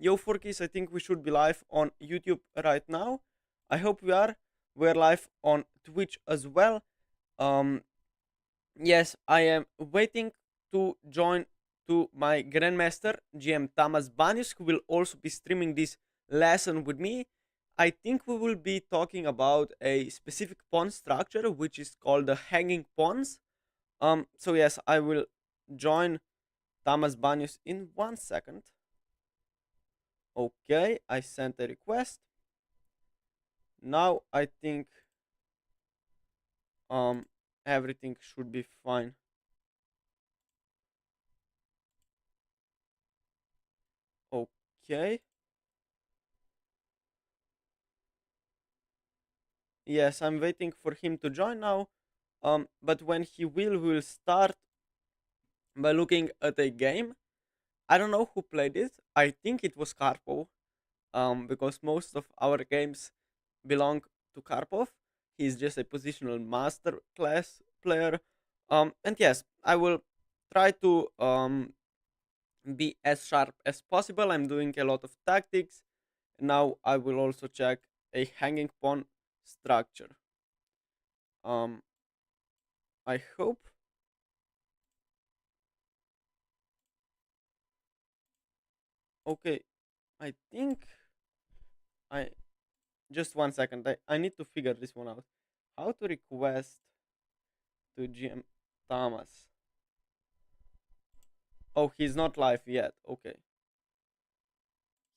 Yo, Forkies, I think we should be live on YouTube right now. I hope we are. We're live on Twitch as well. Yes, I am waiting to join to my Grandmaster GM Tamás Bánusz, who will also be streaming this lesson with me. I think we will be talking about a specific pawn structure, which is called the hanging pawns. So yes, I will join Tamás Bánusz in 1 second. Okay, I sent a request. Now I think everything should be fine. Okay. Yes, I'm waiting for him to join now. But when he will start by looking at a game. I don't know who played it. I think it was Karpov. Because most of our games belong to Karpov. He's just a positional master class player. And yes, I will try to be as sharp as possible. I'm doing a lot of tactics. Now I will also check a hanging pawn structure. I hope. Okay, I think I just 1 second. I need to figure this one out. How to request to GM Tamás? Oh, he's not live yet. Okay.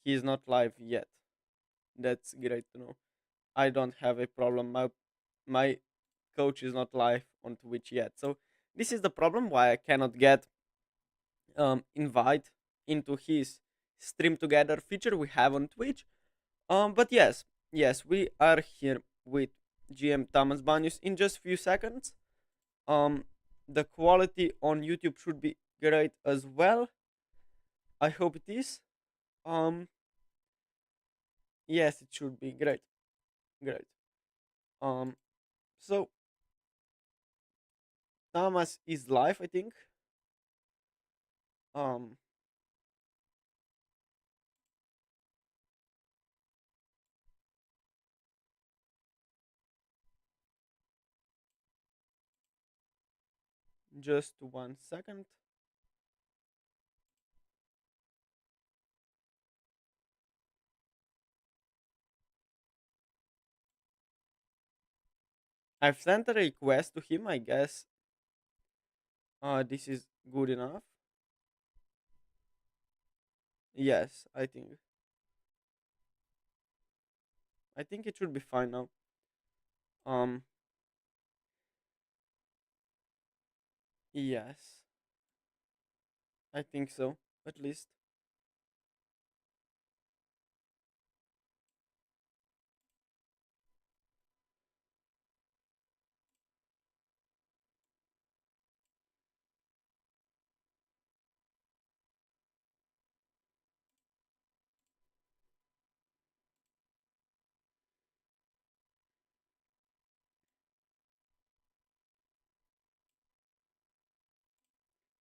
He's not live yet. That's great to know. I don't have a problem. My coach is not live on Twitch yet. So this is the problem why I cannot get invite into his stream together feature we have on Twitch. But yes, we are here with GM Tamás Bánusz in just few seconds. The quality on YouTube should be great as well. I hope it is. Yes, it should be great. So Tamás is live, I think. Just 1 second. I've sent a request to him, I guess. This is good enough. Yes, I think it should be fine now. Yes. I think so, at least.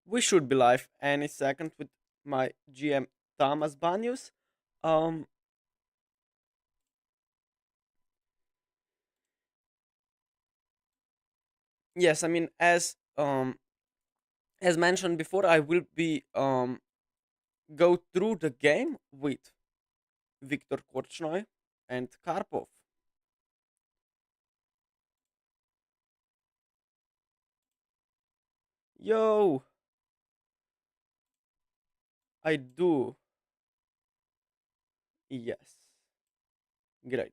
We should be live any second with my GM Tamás Bánusz. Yes, I mean as mentioned before, I will be go through the game with Viktor Korchnoi and Karpov. Yo, I do. Yes. Great.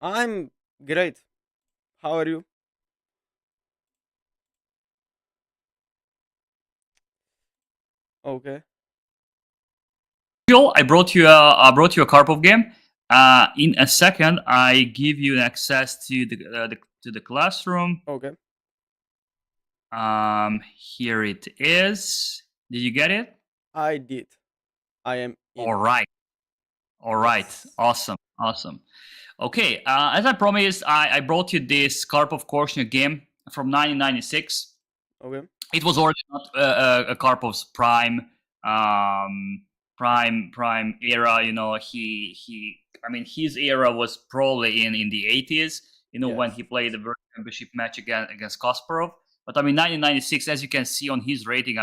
I'm great. How are you? Okay. I brought you a Karpov game. In a second, I give you access to the classroom. Okay. Here it is. Did you get it? I did. I am in. All right. Yes. Awesome. Okay. As I promised, I brought you this Karpov Korchnoi game from 1996. Okay. It was already not a Karpov's prime prime era. His era was probably in the 80s. When Yes. he played the World Championship match against Kasparov. But 1996, as you can see on his rating,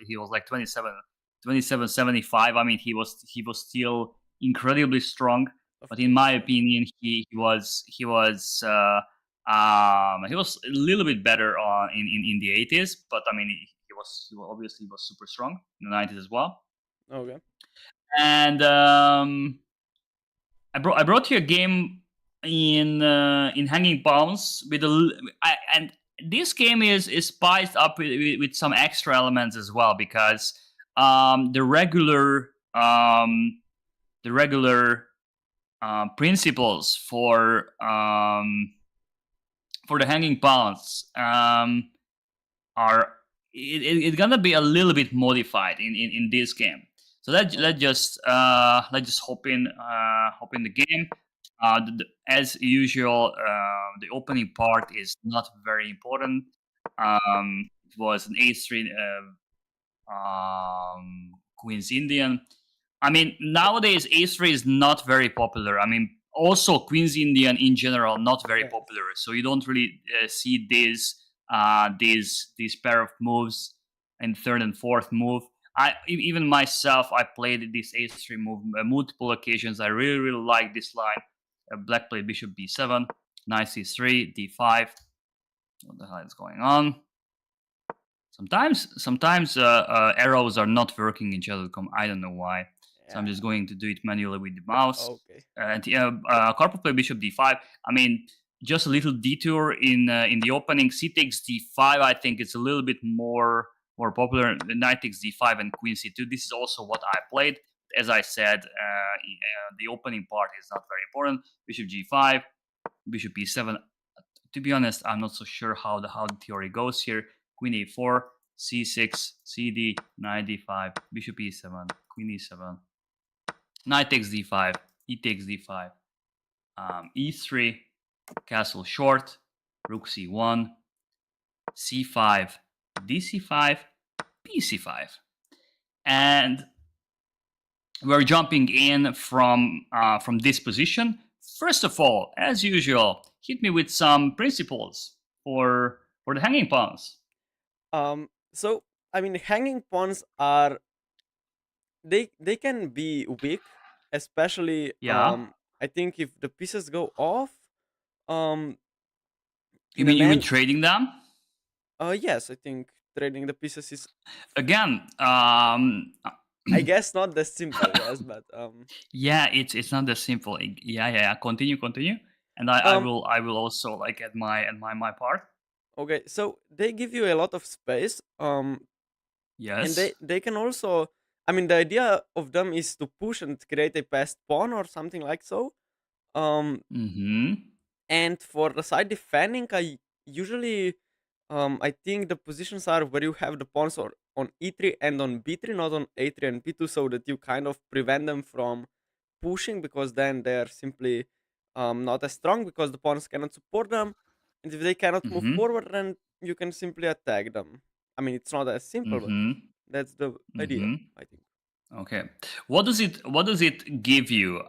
he was like 2775. He was still incredibly strong. Of But in course. my Yeah. opinion, he was a little bit better in the 80s. But he obviously was super strong in the 90s as well. Okay. And I brought you a game in Hanging Palms and this game is spiced up with some extra elements as well, because the regular principles for the Hanging Palms are it's gonna be a little bit modified in this game. So let's just hop in the game. As usual, the opening part is not very important. It was an A3 Queen's Indian. Nowadays A3 is not very popular. Also Queen's Indian in general not very Yes. popular. So you don't really see these pair of moves in third and fourth move. Even myself, I played this A3 move multiple occasions. I really like this line. Black played Bishop B7, Knight C3, D5. What the hell is going on? Sometimes arrows are not working in Shadowcom. I don't know why. So I'm just going to do it manually with the mouse. Okay. And Karpov play Bishop D5. Just a little detour in the opening. C takes D5. I think it's a little bit more popular. Knight takes D5 and Queen C2. This is also what I played. As I said, the opening part is not very important. Bishop G5, Bishop E7. To be honest, I'm not so sure how the theory goes here. Queen A4, C6, CD, Knight D5, Bishop E7, Queen E7, Knight takes D5, E takes D5, E3, castle short, Rook C1, C5, DC5, PC5, and we're jumping in from this position. First of all, as usual, hit me with some principles for the hanging pawns. So hanging pawns are they can be weak, especially Yeah. I think if the pieces go off. Um, You in an mean end, trading them? yes, I think trading the pieces is Again, I guess not that simple. Yes, but yeah, it's not that simple. Yeah. Continue, and I um, will also like at my part. okay. So they give you a lot of space. And Yes. they can also. The idea of them is to push and create a passed pawn or something like so. Um, Mm-hmm. and for the side defending, I usually I think the positions are where you have the pawns on e3 and on b3, not on a3 and b2, so that you kind of prevent them from pushing, because then they're simply not as strong because the pawns cannot support them. And if they cannot move Mm-hmm. forward, then you can simply attack them. It's not as simple, but Mm-hmm. that's the idea, Mm-hmm. I think. Okay. What does it give you?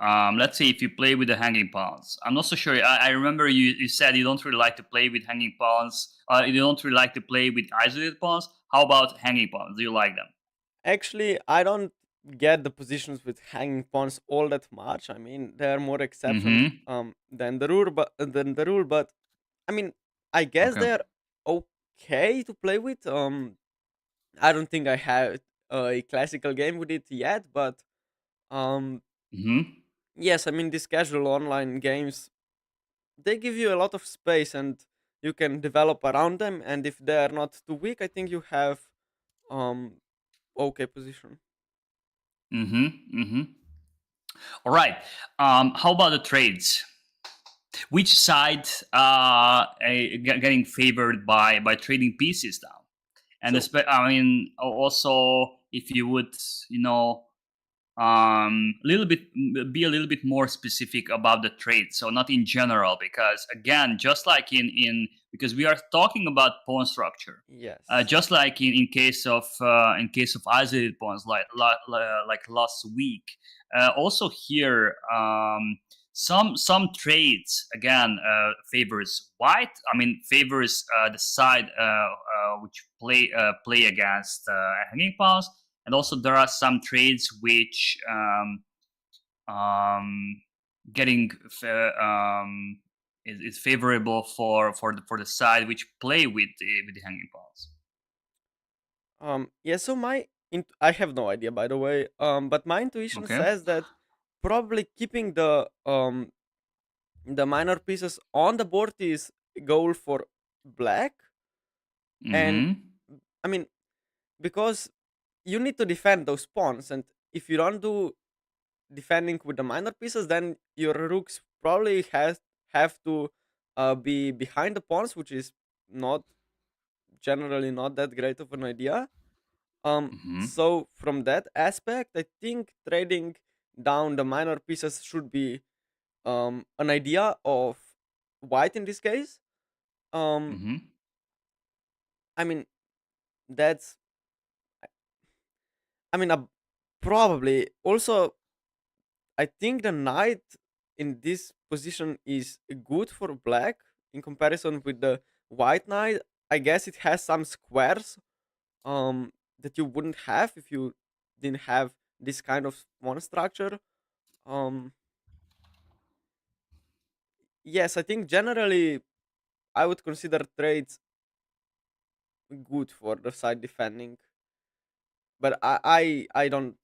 Let's say if you play with the hanging pawns. I'm not so sure. I remember you said you don't really like to play with hanging pawns. You don't really like to play with isolated pawns. How about hanging pawns? Do you like them? Actually, I don't get the positions with hanging pawns all that much. There are more exceptions Mm-hmm. than the rule, but I mean, I guess Okay. they're okay to play with. I don't think I have a classical game with it yet, but um, Mm-hmm. yes, these casual online games, they give you a lot of space and you can develop around them. And if they are not too weak, I think you have um okay position. Mm-hmm. Mm-hmm. All right. How about the trades? Which side getting favored by trading pieces now? And So also if you would, you know, be a little bit more specific about the trade, so not in general, because again, just like in because we are talking about pawn structure, Yes. just like in case of isolated pawns, like last week. Also here, some trades again favors white. I mean, favors the side which play against hanging pawns. And also there are some trades which getting is favorable for the side which play with the hanging pawns. Yeah, so I have no idea, by the way. But my intuition Okay. says that probably keeping the minor pieces on the board is a goal for black. And Mm-hmm. I mean, because you need to defend those pawns, and if you don't do defending with the minor pieces, then your rooks probably have to be behind the pawns, which is not generally not that great of an idea. Mm-hmm. So from that aspect, I think trading down the minor pieces should be an idea of white in this case. Um, Mm-hmm. I mean that's I mean probably also I think the knight in this position is good for black in comparison with the white knight. I guess it has some squares that you wouldn't have if you didn't have this kind of one structure. Um yes, I think generally I would consider trades good for the side defending, but I don't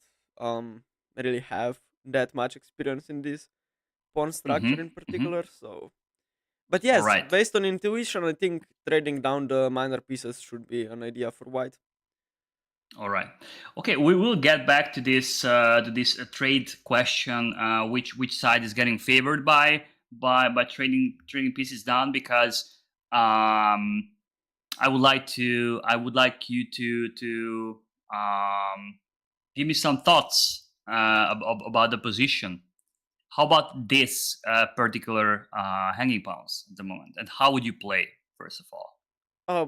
really have that much experience in this pawn structure in Mm-hmm. Mm-hmm. particular. So, but All yes, right. based on intuition, I think trading down the minor pieces should be an idea for white. All right. Okay, we will get back to this trade question, which side is getting favored by trading pieces down, because I would like you to give me some thoughts about the position. How about this particular hanging pawns at the moment, and how would you play first of all? Uh,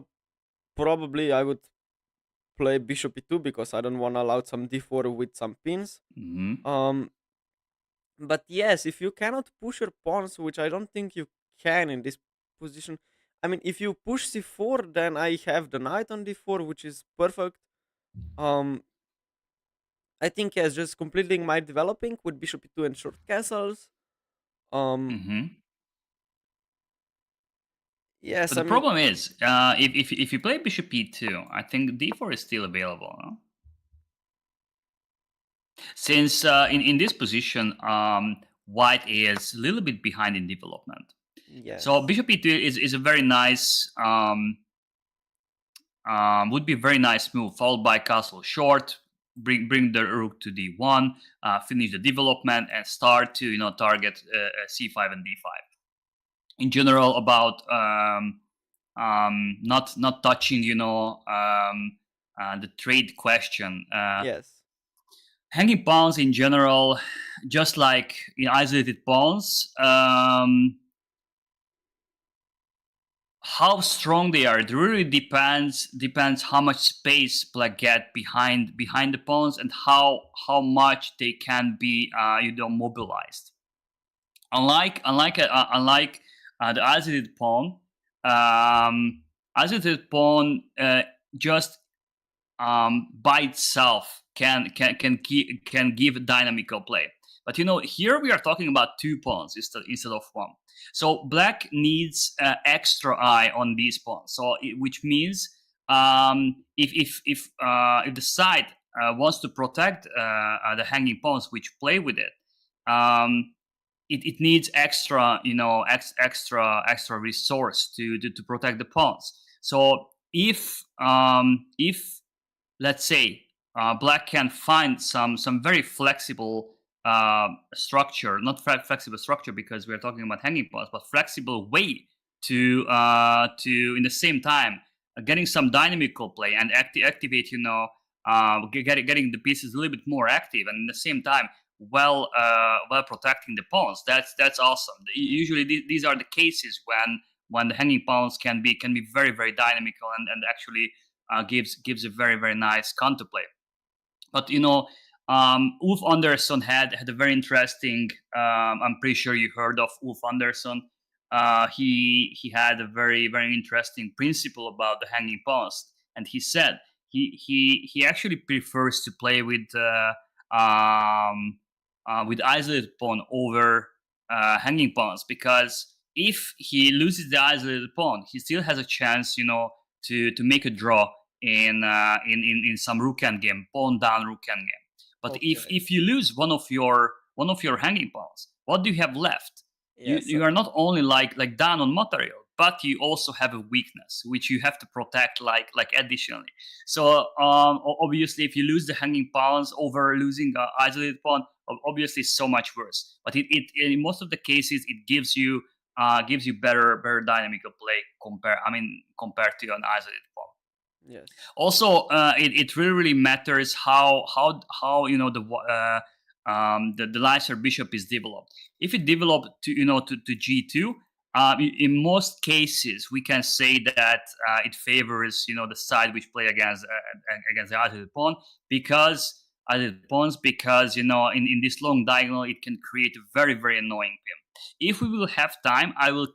Probably I would play bishop e2 because I don't want to allow some d4 with some pins. Hmm. Um, but yes, if you cannot push your pawns, which I don't think you can in this position. I mean, if you push c4, then I have the knight on d4, which is perfect. Um, I think yes, just completing my developing with bishop e2 and short castles. Um, Hmm. yes, But I the mean, problem is, if you play bishop e2, I think d4 is still available. No? Since in this position, white is a little bit behind in development. So yes, bishop e2 is a very nice would be a very nice move, followed by castle short. Bring the rook to d1, finish the development, and start to target c5 and d5. In general, about not touching the trade question. yes, Hanging pawns in general, just like in isolated pawns, how strong they are, it really depends how much space black get behind the pawns, and how much they can be mobilized. Unlike the isolated pawn, isolated pawn just by itself can give dynamical play. But here we are talking about two pawns instead of one. So black needs extra eye on these pawns. So which means if the side wants to protect the hanging pawns which play with it, it needs extra extra resource to protect the pawns. So if let's say black can find some very flexible structure, not flexible structure because we're talking about hanging pawns, but flexible way to in the same time getting some dynamical play and activate getting the pieces a little bit more active, and at the same time, while protecting the pawns. That's awesome. Usually, these are the cases when the hanging pawns can be very very dynamical and actually gives a very very nice counterplay. But Ulf Andersson had a very interesting. I'm pretty sure you heard of Ulf Andersson. He had a very very interesting principle about the hanging pawns, and he said he actually prefers to play with isolated pawn over hanging pawns, because if he loses the isolated pawn, he still has a chance, to make a draw in some rook endgame, pawn down rook endgame. But if you lose one of your hanging pawns, what do you have left? Yes, you are not only like down on material, but you also have a weakness which you have to protect like additionally. So obviously, if you lose the hanging pawns over losing isolated pawn, obviously it's so much worse. But it in most of the cases it gives you better dynamical play compared to an isolated pawn. yes. Also, it really matters how the Leicester bishop is developed. If it developed to G2, in most cases we can say that it favors the side which play against the isolated pawn, because in this long diagonal it can create a very very annoying pin. If we will have time, I will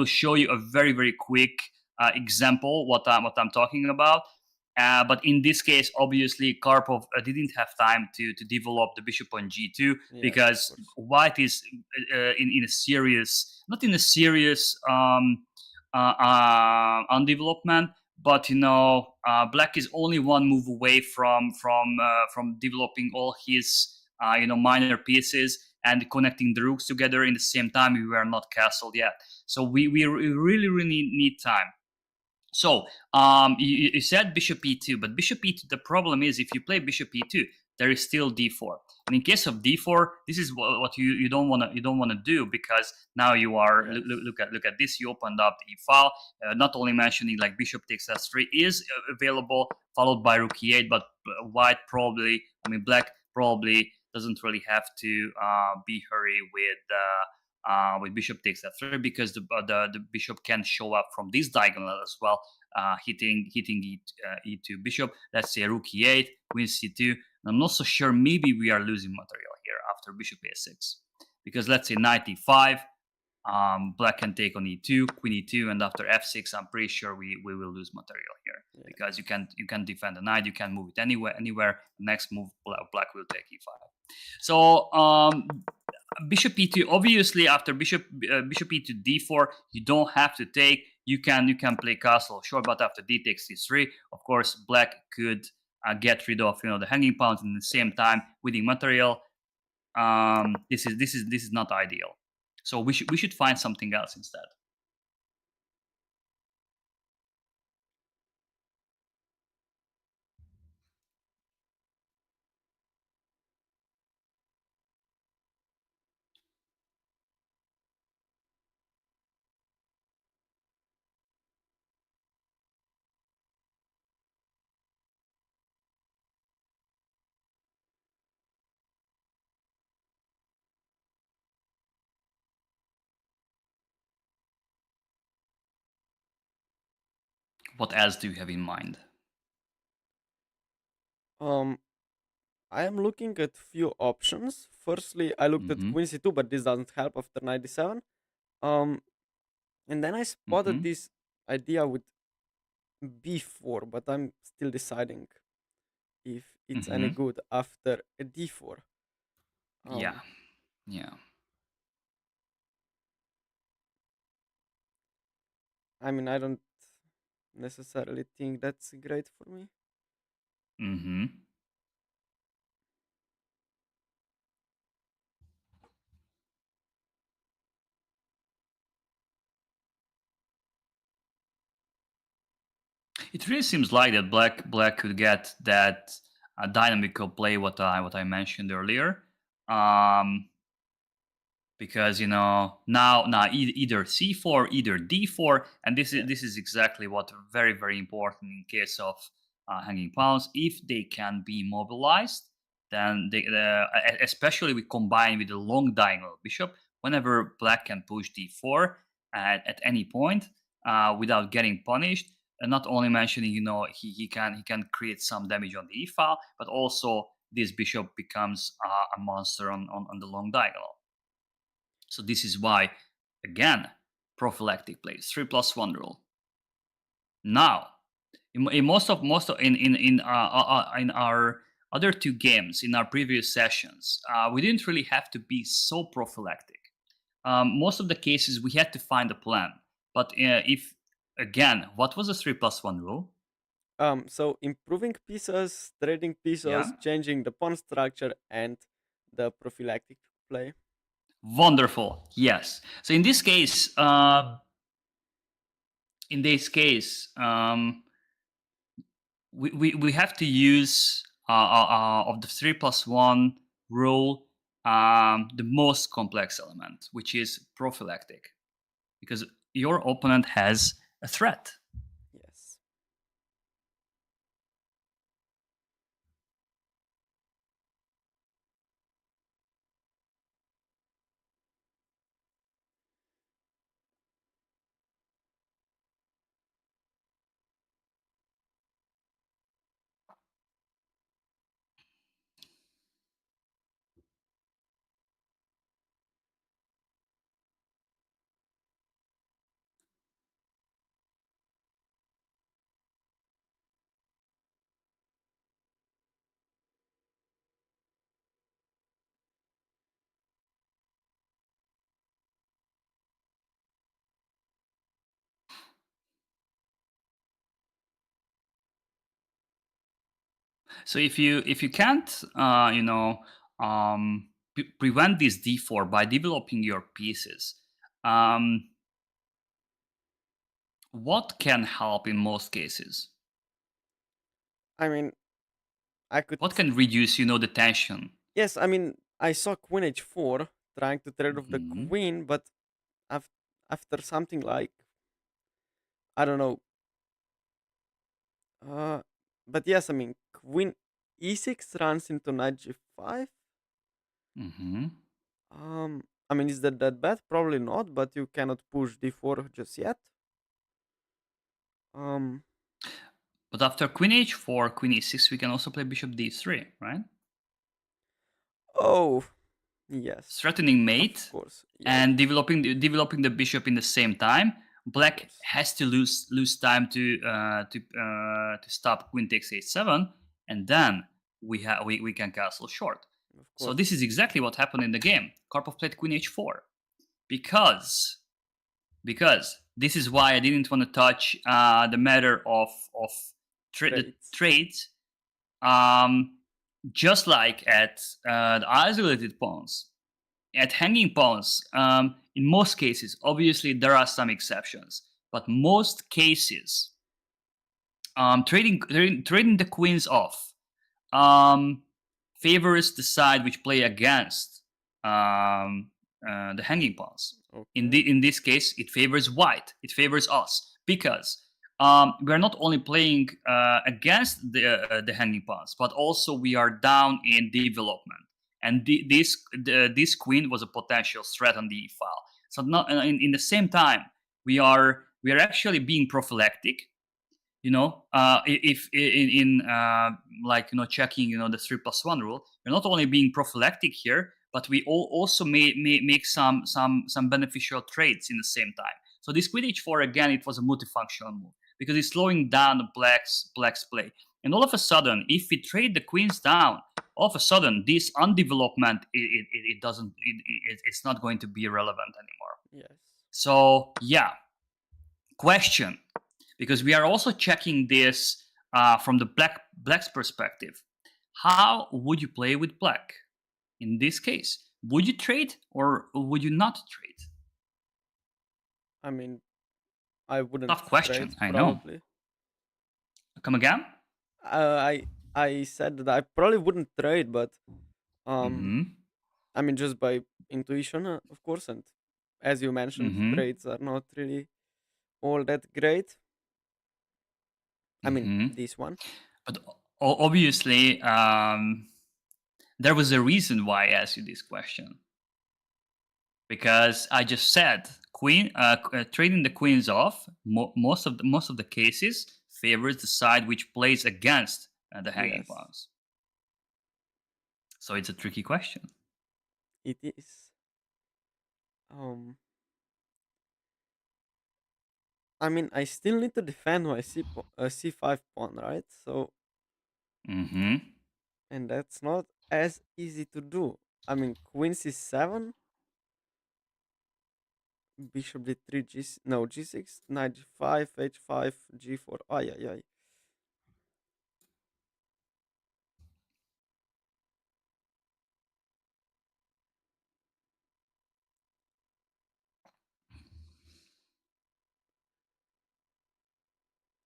show you a very very quick example what I'm talking about. But in this case, obviously, Karpov didn't have time to develop the bishop on G2, because White is in a serious, not in a serious undevelopment, but Black is only one move away from developing all his minor pieces and connecting the rooks together. In the same time, we were not castled yet, so we really need time. So you said bishop e2, but bishop e2, the problem is if you play bishop e2, there is still d4. And in case of d4, this is what you don't want to do, because now you are look at this. You opened up the e-file, not only mentioning like bishop takes s3 is available, followed by rook e8, but Black probably doesn't really have to be hurry with bishop takes f3, because the bishop can show up from this diagonal as well, hitting e2 bishop. Let's say rook e8, queen c2. And I'm not so sure. Maybe we are losing material here after bishop a6, because let's say knight e5. Black can take on e2, queen e2, and after f6, I'm pretty sure we will lose material here, because you can defend the knight, you can move it anywhere. Next move, Black will take e5. So bishop e2, obviously after bishop e2 d4, you don't have to take. You can play castle, sure, but after d takes c3, of course, Black could get rid of the hanging pawns, and at the same time winning material. This is not ideal. So we should find something else instead. What else do you have in mind? I am looking at few options. Firstly, I looked at queen c2, but this doesn't help after knight d7. And then I spotted this idea with b4, but I'm still deciding if it's any good after a d4. Yeah. I mean, I don't necessarily think that's great for me. It really seems like that Black could get that dynamical play what I mentioned earlier, because now either c4, either d4, and this is exactly what very very important in case of hanging pawns. If they can be mobilized, then they, especially we combine with the long diagonal bishop, whenever black can push d4 at any point without getting punished. And not only mentioning, he can create some damage on the e file, but also this bishop becomes a monster on the long diagonal. So this is why, again, prophylactic plays 3+1 rule. Now, in our other two games in our previous sessions, we didn't really have to be so prophylactic. Most of the cases we had to find a plan. But if again, what was the 3+1 rule? So improving pieces, trading pieces, changing the pawn structure, and the prophylactic play. Wonderful. Yes. So in this case, we have to use of the 3+1 rule the most complex element, which is prophylactic, because your opponent has a threat. Yes. So if you can't prevent this d4 by developing your pieces, what can help in most cases? I mean, I could. What can reduce, the tension? Yes, I mean, I saw Queen H4 trying to trade off the queen, but after something like, I don't know. But yes, I mean, Queen E6 runs into Knight G5. I mean, is that bad? Probably not, but you cannot push D4 just yet. But after Queen H4, Queen E6, we can also play Bishop D3, right? Oh, yes. Threatening mate, of course. And developing the bishop in the same time. Black has to lose time to stop Queen takes H7, and then we can castle short. So this is exactly what happened in the game. Karpov played Queen H4 because this is why I didn't want to touch the matter of the trades. Just like at the isolated pawns, at hanging pawns, in most cases, obviously there are some exceptions, but most cases, trading the queens off favors the side which play against the hanging pawns. In this case, it favors white. It favors us because we are not only playing against the hanging pawns, but also we are down in development. And this queen was a potential threat on the e file. So not in the same time, we are actually being prophylactic. If in checking the 3+1 rule, we're not only being prophylactic here, but we also may make some beneficial trades in the same time. So this Queen H4 again, it was a multifunctional move because it's slowing down the black's play. And all of a sudden, if we trade the queens down, all of a sudden this undevelopment it's not going to be relevant anymore. Yes. So yeah, question, because we are also checking this from the black's perspective. How would you play with black in this case? Would you trade or would you not trade? I mean, I wouldn't. Tough question. Trade, I know. Come again? I said that I probably wouldn't trade, but I mean, just by intuition, of course, and as you mentioned, trades are not really all that great. I mean, this one. But obviously, there was a reason why I asked you this question. Because I just said trading the queens off most of the cases favors the side which plays against the hanging Yes, pawns. So it's a tricky question. it is. I mean, I still need to defend my c5 pawn, right? So, Mm-hmm. and that's not as easy to do. I mean, queen c7, bishop d3, no, g6, knight g5, h5, g4. Ay, ay, ay.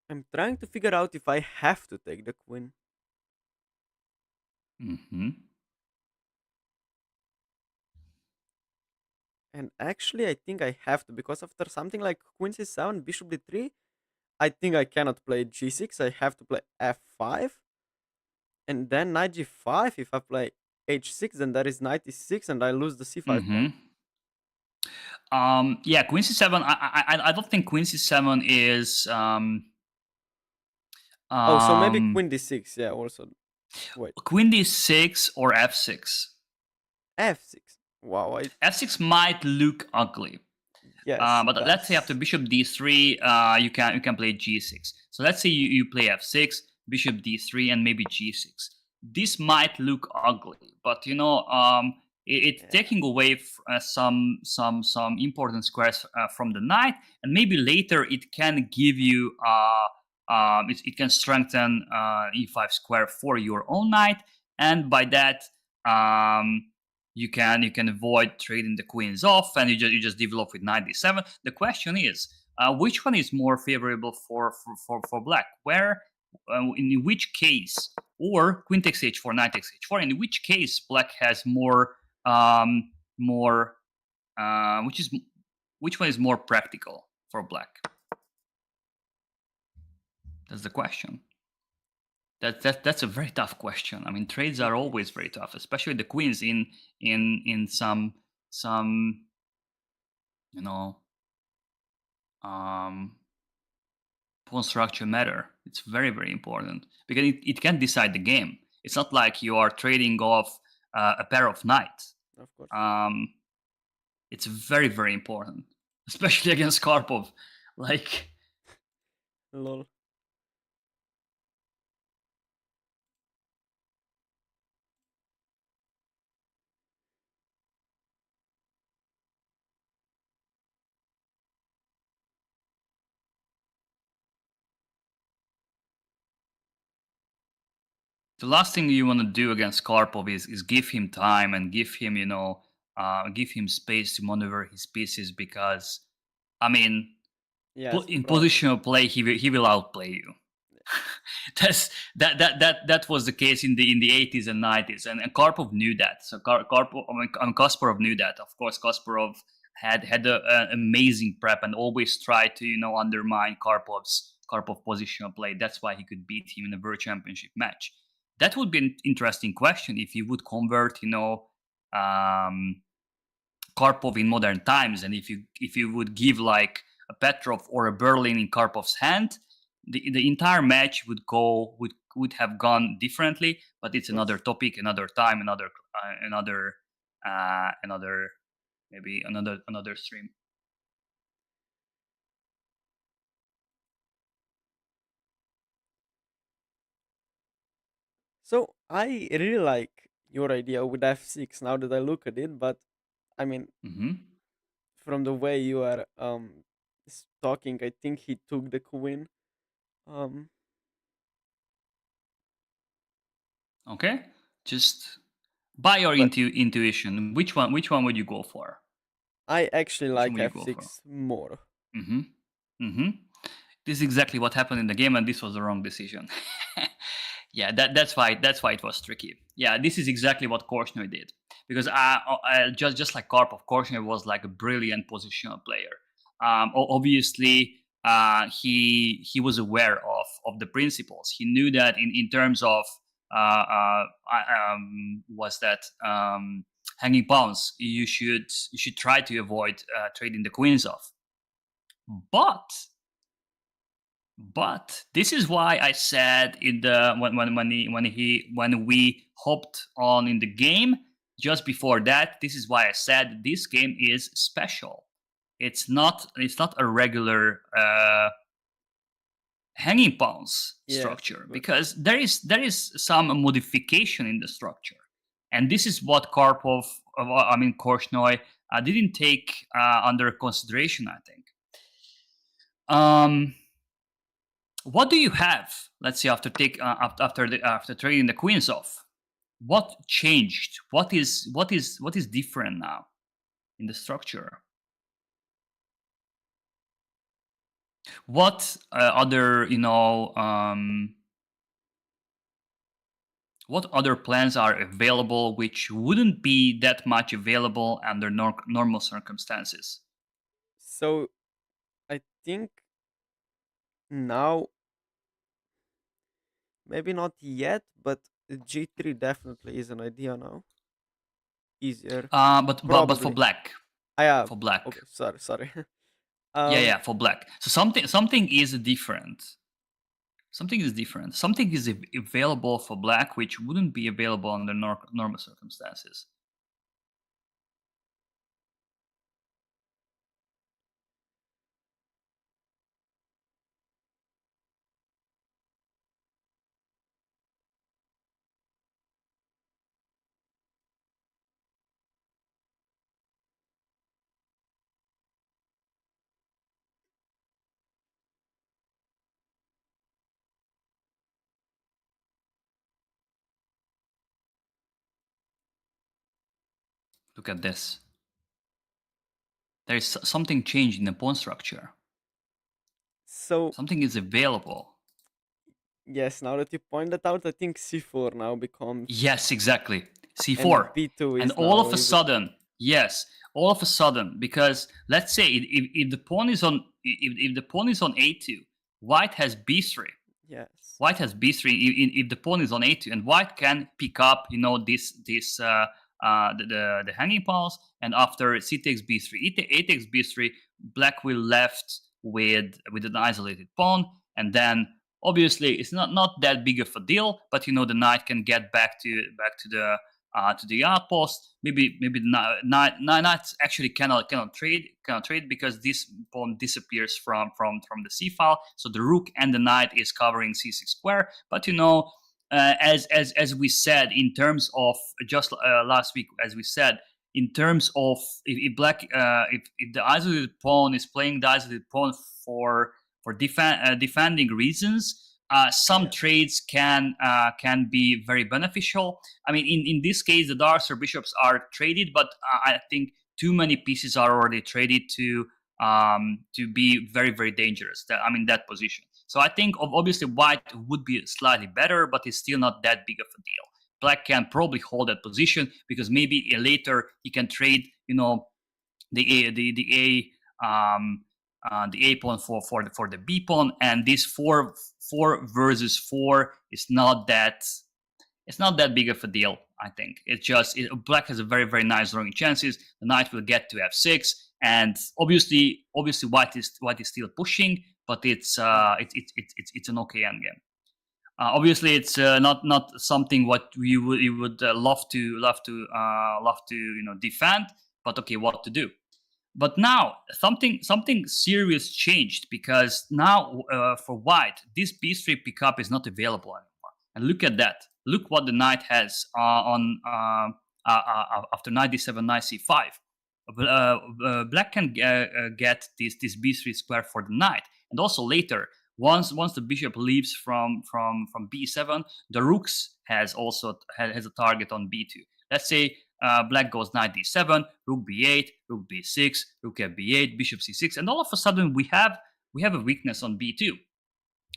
I'm trying to figure out if I have to take the queen. Mm-hmm. And actually, I think I have to, because after something like queen c7, bishop d3, I think I cannot play g6. I have to play f5. And then knight g5. If I play h6, then there is knight e6, and I lose the c5 Mm-hmm. pawn. Yeah, queen c7. I don't think queen c7 is Oh, so maybe queen d6. Yeah, also. Wait, queen d6 or f6. f6. Wow, F6 might look ugly. yes, it But let's say after does. bishop d3, you can play g6. So let's say you play f6, bishop d3, and maybe g6. This might look ugly, but it's Yeah, taking away some important squares from the knight, and maybe later it can give you it can strengthen e5 square for your own knight, and by that. You can avoid trading the queens off, and you just develop with knight d7. The question is, which one is more favorable for black? Where, in which case, or queen takes h4, knight takes h4. In which case, black has more which one is more practical for black? That's the question. That's a very tough question. I mean, trades it are always is. very tough, especially the queens in some you know pawn structure matter. It's very, very important because it can decide the game. It's not like you are trading off a pair of knights. Of course. Um, it's very, very important, especially against Karpov. Like, Lol. the last thing you want to do against Karpov is give him time and give him space to maneuver his pieces, because, I mean, Yes, in probably. positional play, he will outplay you. That was the case in the 80s and 90s, and Karpov knew that. So Kasparov knew that. Of course, Kasparov had an amazing prep and always tried to undermine Karpov positional play. That's why he could beat him in a World Championship match. That would be an interesting question if you would convert um, Karpov in modern times, and if you would give like a Petrov or a Berlin in Karpov's hand, the entire match would have gone differently. But it's Of course. another topic, another time, another maybe another stream. So I really like your idea with f6 now that I look at it, but I mean, Mm-hmm. from the way you are talking, I think he took the queen. Um, Okay, just by your but intuition, which one would you go for? I actually Which one like would you go for? f6 more. Mm-hmm. Mm-hmm. This is exactly what happened in the game, and this was the wrong decision. Yeah, that's why it was tricky. Yeah, this is exactly what Korchnoi did, because just like Karpov, Korchnoi was like a brilliant positional player. Obviously, he was aware of the principles. He knew that in terms of was that hanging pawns, you should try to avoid trading the queens off. But this is why I said in the when we hopped on in the game just before that, this is why I said this game is special. It's not a regular hanging pawns structure, because there is some modification in the structure, and this is what Korchnoi didn't take under consideration, I think. What do you have? Let's see, after trading the queens off, what changed? What is different now in the structure? What other what other plans are available which wouldn't be that much available under normal circumstances? So I think now, maybe not yet, but G3 definitely is an idea now. Easier. But for Probably. black. Yeah. For black. Okay, sorry. Yeah, for black. So something is different. Something is different. Something is available for black which wouldn't be available under normal circumstances. Look at this. There is something changed in the pawn structure. So something is available. Yes, now that you point that out, I think C4 now becomes. Yes, exactly. C4. And B2 is. And all of a sudden, yes, all of a sudden, because let's say if the pawn is on if the pawn is on A2, white has B3. Yes. White has B3 if the pawn is on A2, and white can pick up, this the hanging pawns, and after C takes B3, A takes B3, black will left with an isolated pawn, and then obviously it's not that big of a deal, but the knight can get back to the outpost. Maybe the knight actually cannot trade because this pawn disappears from the c file. So the rook and the knight is covering c6 square. But as we said, in terms of just last week, as we said, in terms of if black if the isolated pawn is playing the isolated pawn for defending reasons, some trades can be very beneficial. I mean, in this case, the darker bishops are traded, but I think too many pieces are already traded to be very, very dangerous. That position. So I think obviously white would be slightly better, but it's still not that big of a deal. Black can probably hold that position because maybe later he can trade, the A pawn for the B pawn, and this 4 versus 4 is not that big of a deal. I think it's just black has a very, very nice drawing chances. The knight will get to f6, and obviously white is still pushing, but it's an okay endgame. Obviously, it's not something what you would love to defend, but okay, what to do? But now something serious changed, because now for white, this b3 pickup is not available anymore. And look at that. Look what the knight has on after knight d7, knight c5. Black can get this b3 square for the knight, and also later, once the bishop leaves from b7, the rooks has a target on b2. Let's say black goes knight d7, rook b8, rook b6, rook fb8, bishop c6, and all of a sudden we have a weakness on b2.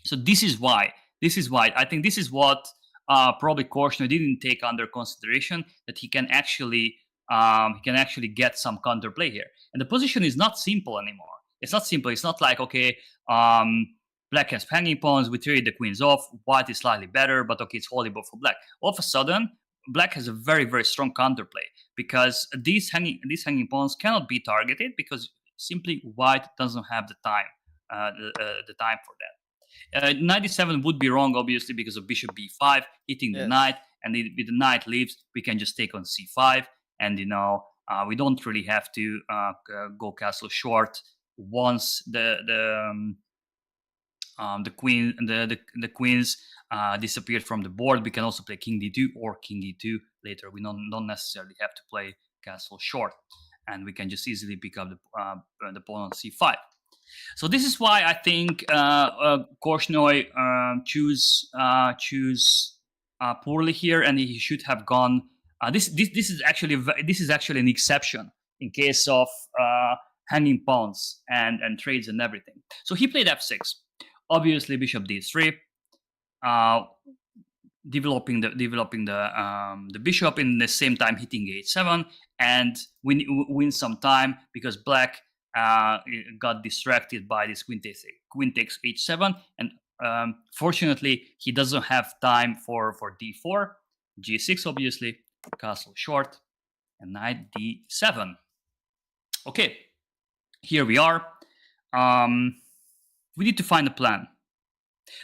So this is why I think this is what probably Korchnoi didn't take under consideration, that he can actually get some counterplay here. And the position is not simple anymore. It's not simple. It's not like, okay, black has hanging pawns, we trade the queens off, white is slightly better, but okay, it's holdable for black. All of a sudden, black has a very, very strong counterplay because these hanging pawns cannot be targeted because simply white doesn't have the time, the time for that. 97 would be wrong, obviously, because of bishop b5 hitting the knight, and with the knight leaves, we can just take on c5, and we don't really have to go castle short once the queens disappeared from the board. We can also play king d2 or king e2 later. We don't necessarily have to play castle short, and we can just easily pick up the pawn on c5. So this is why I think Korchnoi choose poorly here, and he should have gone. This is actually an exception in case of hanging pawns and trades and everything. So he played f6. Obviously, bishop d3, developing the bishop, in the same time hitting h7, and win some time because black got distracted by this queen takes h7, and fortunately he doesn't have time for d4, g6 obviously, castle short, and knight d7. Okay, here we are. We need to find a plan.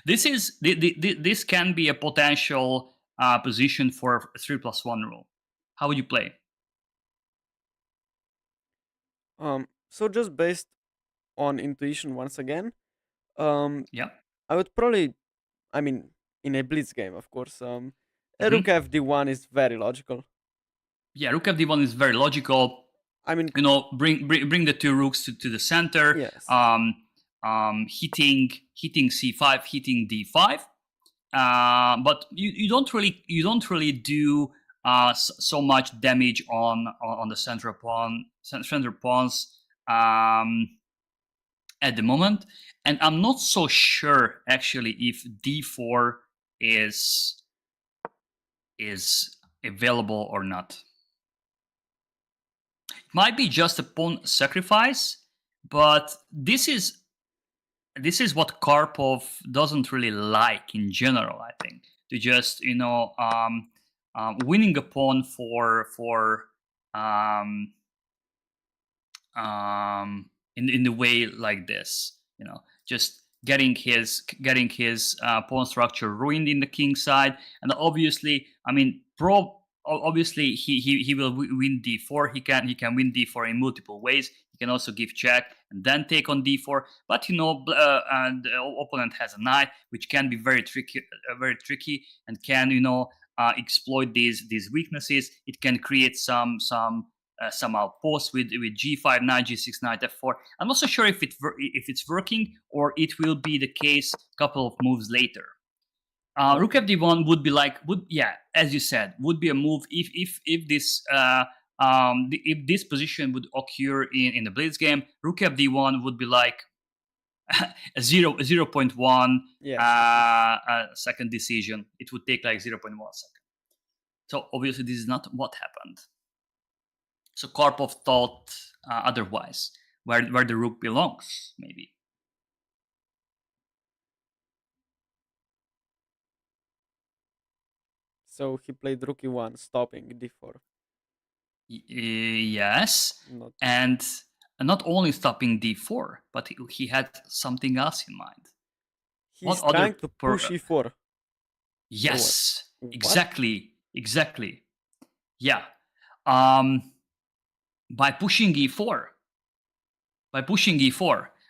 This can be a potential position for a 3+1 rule. How would you play? So just based on intuition once again, Yeah. I would probably, I mean, in a blitz game, of course, rook fd1 is very logical. Yeah, rook fd1 is very logical. I mean, bring the two rooks to the center. Yes. Hitting c5, hitting d5. But you don't really do so much damage on the center pawns at the moment, and I'm not so sure actually if d4 is available or not. It might be just a pawn sacrifice, but this is what Karpov doesn't really like in general, I think, to just winning a pawn for in the way like this, just getting his pawn structure ruined in the king side. And obviously, I mean, obviously he will win d4. He can win d4 in multiple ways. He can also give check and then take on d4. But and the opponent has a knight, which can be very tricky, and can exploit these weaknesses. It can create some outposts with g5, knight g6, knight f4. I'm not so sure if it's working or it will be the case a couple of moves later. Rook fd1 would be as you said, would be a move if this if this position would occur in the blitz game. Rook fd1 would be like a 0.1 second decision. It would take like 0.1 second. So obviously this is not what happened. So Karpov thought otherwise, where the rook belongs, maybe. So he played rook e1, stopping d4. Yes, and not only stopping d4, but he had something else in mind. He's trying to push e4. Yes, exactly. Yeah. By pushing e4,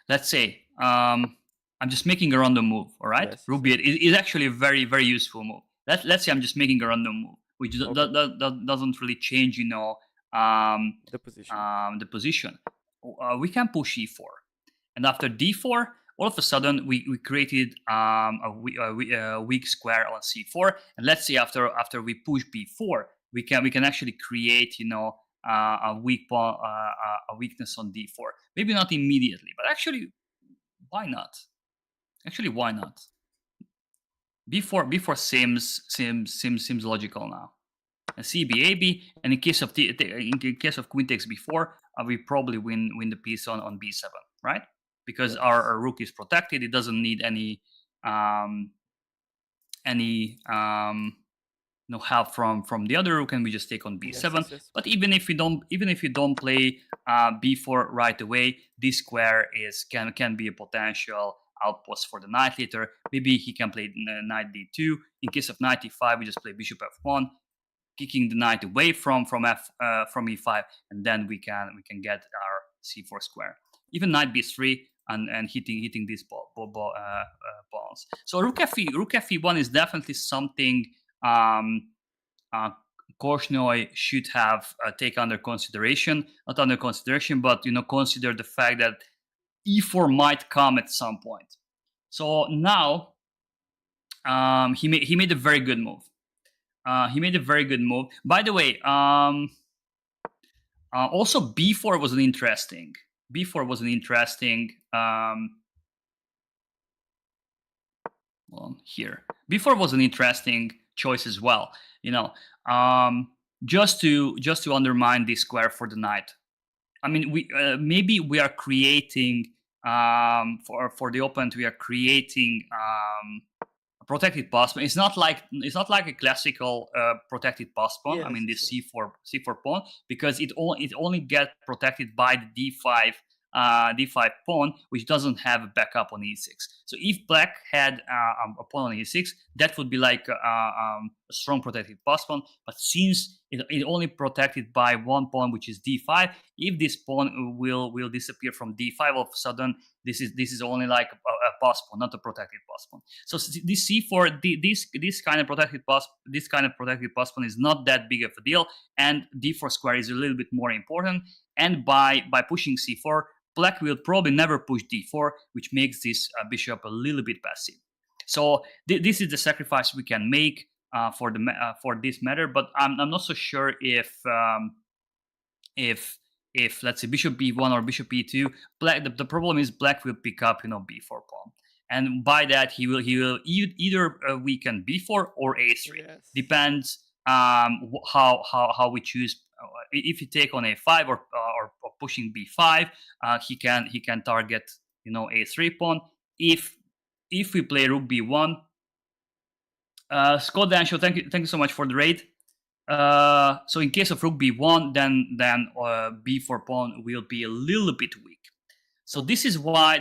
let's say, I'm just making a random move, all right? Yes. Rook b8 is actually a very, very useful move. Let's say I'm just making a random move, which doesn't really change, the position. The position. We can push e4, and after d4, all of a sudden we created a weak square on c4, and let's say after we push b4, we can actually create a weakness on d4. Maybe not immediately, but actually, why not? Why not? b4 seems logical now. And cb, and in case of queen takes b4, we probably win the piece on b7, right? because Yes. our rook is protected. It doesn't need any no help from the other rook, and we just take on b7. Yes. But even if you don't play b4 right away, this square can be a potential outpost for the knight later. Maybe he can play knight d2. In case of knight e5, we just play bishop f1, kicking the knight away from e5, and then we can get our c4 square. Even knight b3 and hitting these pawns. So rook fe1 is definitely something Korchnoi should have take under consideration. Not under consideration, but consider the fact that e4 might come at some point. So now he made a very good move. He made a very good move. By the way, also b4 was an interesting. Here, b4 was an interesting choice as well. Just to undermine this square for the knight. I mean, maybe we are creating for the opponent. We are creating a protected pass pawn. It's not like a classical protected pass pawn. Yes, I mean, this yes. c4 pawn, because it only gets protected by the d5 pawn, which doesn't have a backup on e6. So if black had a pawn on e6, that would be like a strong protected pass pawn. But since it only protected by one pawn, which is d5, if this pawn will disappear from d5, all of a sudden this is only like a pass pawn, not a protected pass pawn. So this c4, this kind of protected pass pawn is not that big of a deal, and d4 square is a little bit more important. And by pushing c4, black will probably never push d4, which makes this bishop a little bit passive. So this is the sacrifice we can make for this matter. But I'm not so sure if let's say bishop b1 or bishop e2, black the problem is black will pick up b4 pawn, and by that he will either weaken b4 or a3. Yes. Depends how we choose. If you take on a5 or pushing b5, he can target a3 pawn. If we play rook b1, Scott Dancho, thank you so much for the raid. So in case of rook b1, then b4 pawn will be a little bit weak. So this is why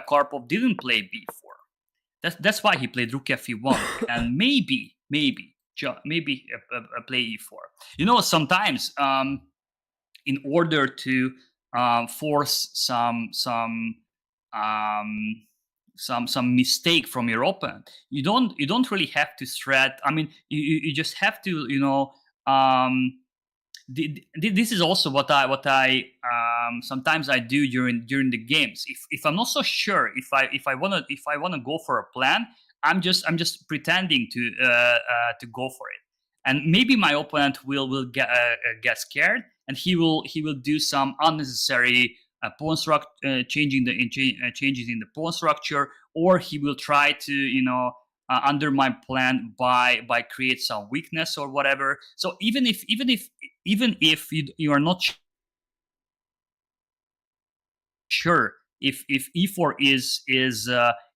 Karpov didn't play b4. That's why he played rook fe1 and maybe play e4. Sometimes in order to force some mistake from your opponent, you don't really have to threat. I mean, you just have to this is also what I sometimes I do during the games. If I'm not so sure if I wanna go for a plan, I'm just pretending to go for it, and maybe my opponent will get scared, and he will do some unnecessary pawn structure, changes in the pawn structure, or he will try to undermine plan by create some weakness or whatever. So even if you are not sure if e4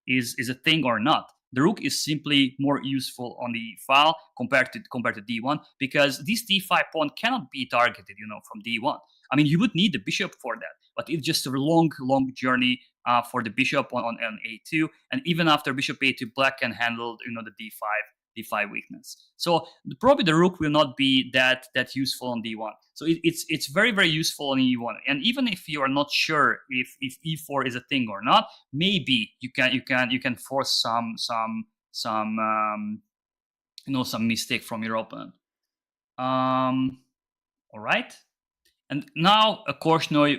is a thing or not, the rook is simply more useful on the file compared to d1, because this d5 pawn cannot be targeted from d1. I mean, you would need the bishop for that, but it's just a long journey for the bishop on a2, and even after bishop a2, black can handle the d5 weakness. So probably the rook will not be that useful on d1. So it's very, very useful on e1. And even if you are not sure if e4 is a thing or not, maybe you can force some mistake from your opponent. All right. And now Korchnoi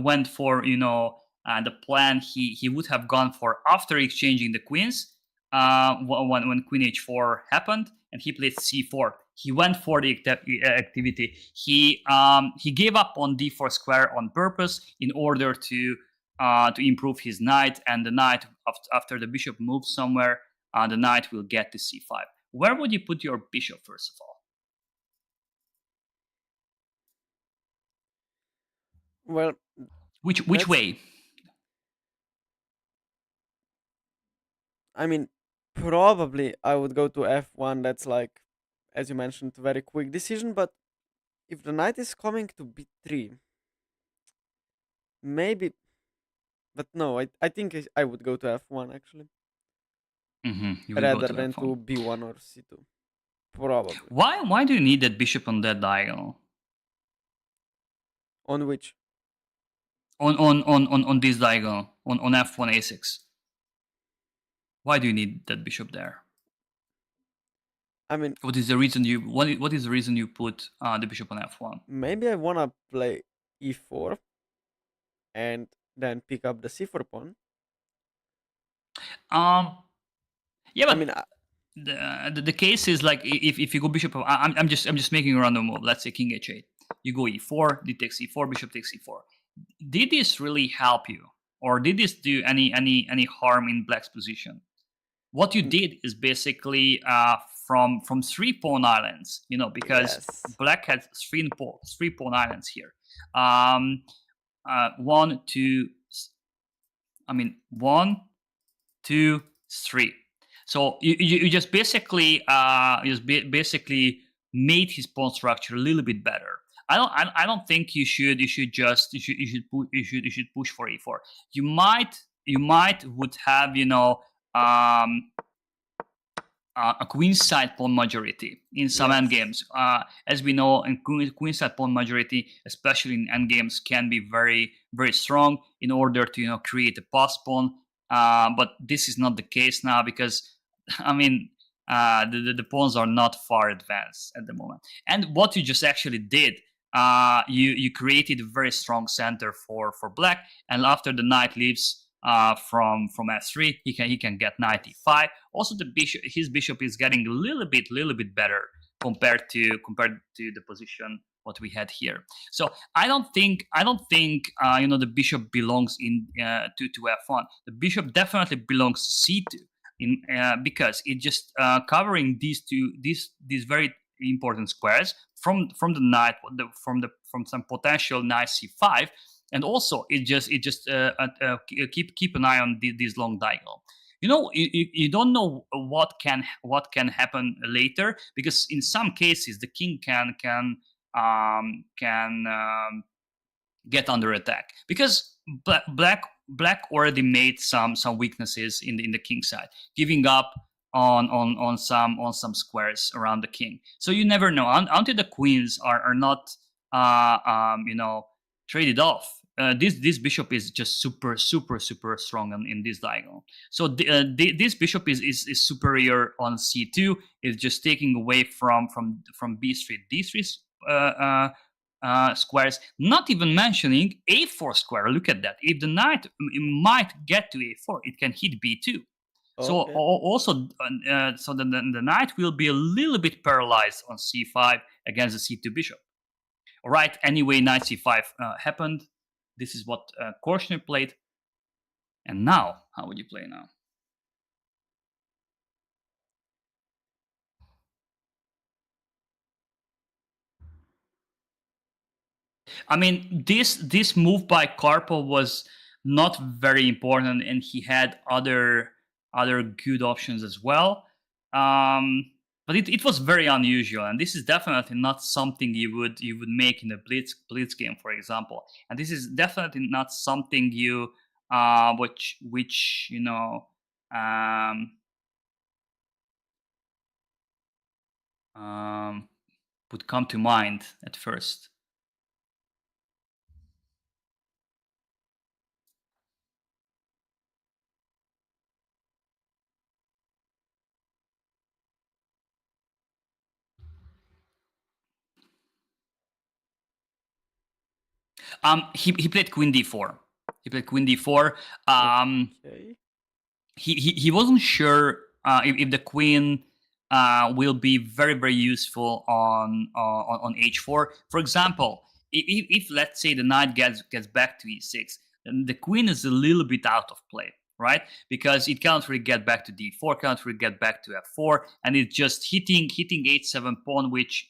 went for the plan he would have gone for after exchanging the queens when queen h4 happened, and he played c4. He went for the activity. He gave up on d4 square on purpose in order to improve his knight, and the knight after the bishop moves somewhere, the knight will get to c5. Where would you put your bishop first of all? Well, which way? I mean, probably I would go to f1. That's like, as you mentioned, very quick decision. But if the knight is coming to b3, maybe. But no, I think I would go to f1 actually, You would go rather to than f1. to b1 or c2. Probably. Why do you need that bishop on that diagonal? On which? On this diagonal on f1 a6. Why do you need that bishop there? I mean, What is the reason you put the bishop on f1? maybe I wanna play e4 and then pick up the c4 pawn. Yeah, I but mean, the case is like if you go bishop, I'm just making a random move. Let's say king h8. You go e4, d takes e4, bishop takes e4. Did this really help you, or did this do any harm in black's position? What you did is basically from 3 pawn islands, because yes. black had 3 pawn islands here. 1, 2. I mean 1, 2, 3. So you just basically made his pawn structure a little bit better. I don't think you should push for e4. You might would have a queenside pawn majority in some Yes. endgames. As we know, in queenside pawn majority, especially in endgames, can be very, very strong in order to create a pass pawn. But this is not the case now because, I mean, the pawns are not far advanced at the moment. And what you just actually did, you created a very strong center for black, and after the knight leaves from f3, he can get knight e5. Also, his bishop is getting a little bit better compared to the position what we had here. So I don't think the bishop belongs in to f1. The bishop definitely belongs to c2 because it just covering these very important squares from the knight from some potential knight c5. And also, it just keep an eye on this long diagonal. You don't know what can happen later, because in some cases the king can get under attack, because black already made some weaknesses in the king side, giving up on some squares around the king. So you never know until the queens are not traded off. This bishop is just super strong in this diagonal. So this bishop is superior on c2. It's just taking away from b3 d3 squares. Not even mentioning a4 square. Look at that. If the knight might get to a4, it can hit b2. So Okay. also, so the knight will be a little bit paralyzed on c5 against the c2 bishop. All right. Anyway, knight c5 happened. This is what Korshner played. And now, how would you play now? I mean, this move by Karpov was not very important, and he had other good options as well. But it was very unusual, and this is definitely not something you would make in a blitz game, for example. And this is definitely not something you which would come to mind at first. He played queen d4. He played queen d4. Okay. He wasn't sure if the queen will be very, very useful on h4. For example, if let's say the knight gets back to e6, then the queen is a little bit out of play, right? Because it can't really get back to d4, can't really get back to f4, and it's just hitting h7 pawn, which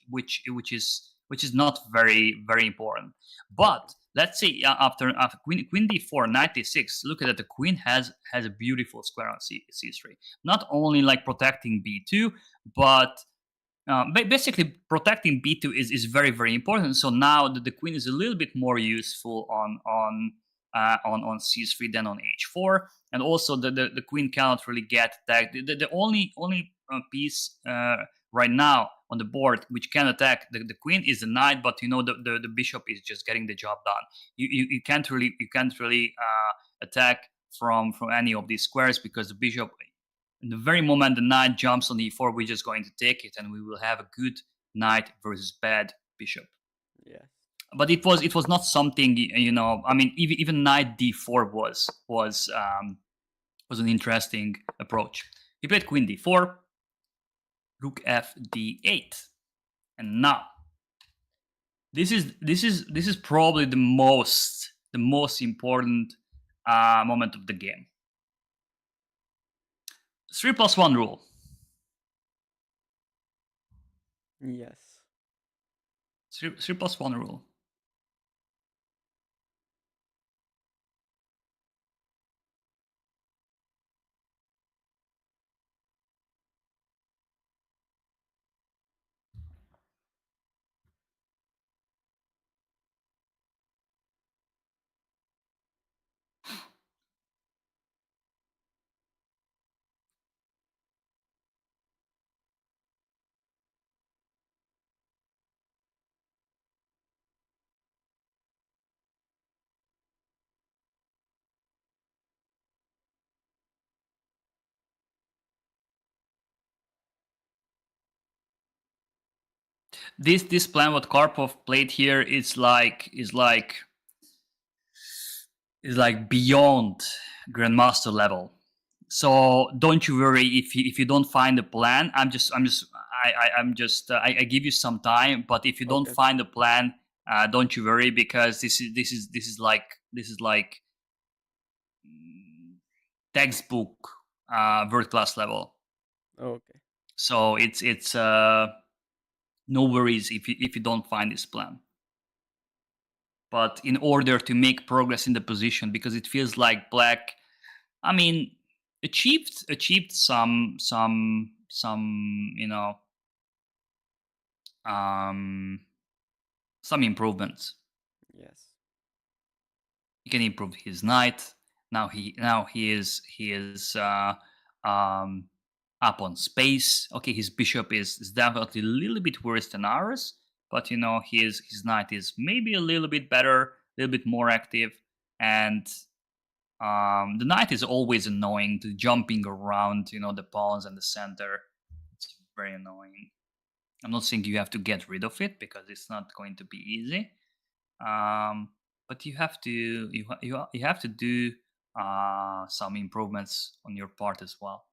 is not very, very important. But let's say after queen d4, knight d6, look at that, the queen has a beautiful square on c3, not only like protecting b2, but basically protecting b2 is very, very important. So now the queen is a little bit more useful on c3 than on h4, and also the queen cannot really get attacked. The only piece right now on the board which can attack the queen is the knight, but the bishop is just getting the job done. You can't really attack from any of these squares, because the bishop, in the very moment the knight jumps on e4, we're just going to take it, and we will have a good knight versus bad bishop. Yeah. But it was not something, I mean, even knight d4 was an interesting approach. He played queen d4, rook f d8, and now this is probably the most important moment of the game. 3+1 rule. Yes. 3+1 rule. This plan what Karpov played here is like beyond Grandmaster level. So don't you worry if you don't find a plan. I give you some time, but if you don't find a plan, don't you worry, because this is like textbook world class level. Okay. So it's no worries if you don't find this plan. But in order to make progress in the position, because it feels like black, I mean, achieved some some improvements. Yes. He can improve his knight. Now he is up on space. Okay, his bishop is definitely a little bit worse than ours, but his knight is maybe a little bit better, a little bit more active, and the knight is always annoying, to jumping around, the pawns and the center. It's very annoying. I'm not saying you have to get rid of it, because it's not going to be easy. But you have to you have to do some improvements on your part as well.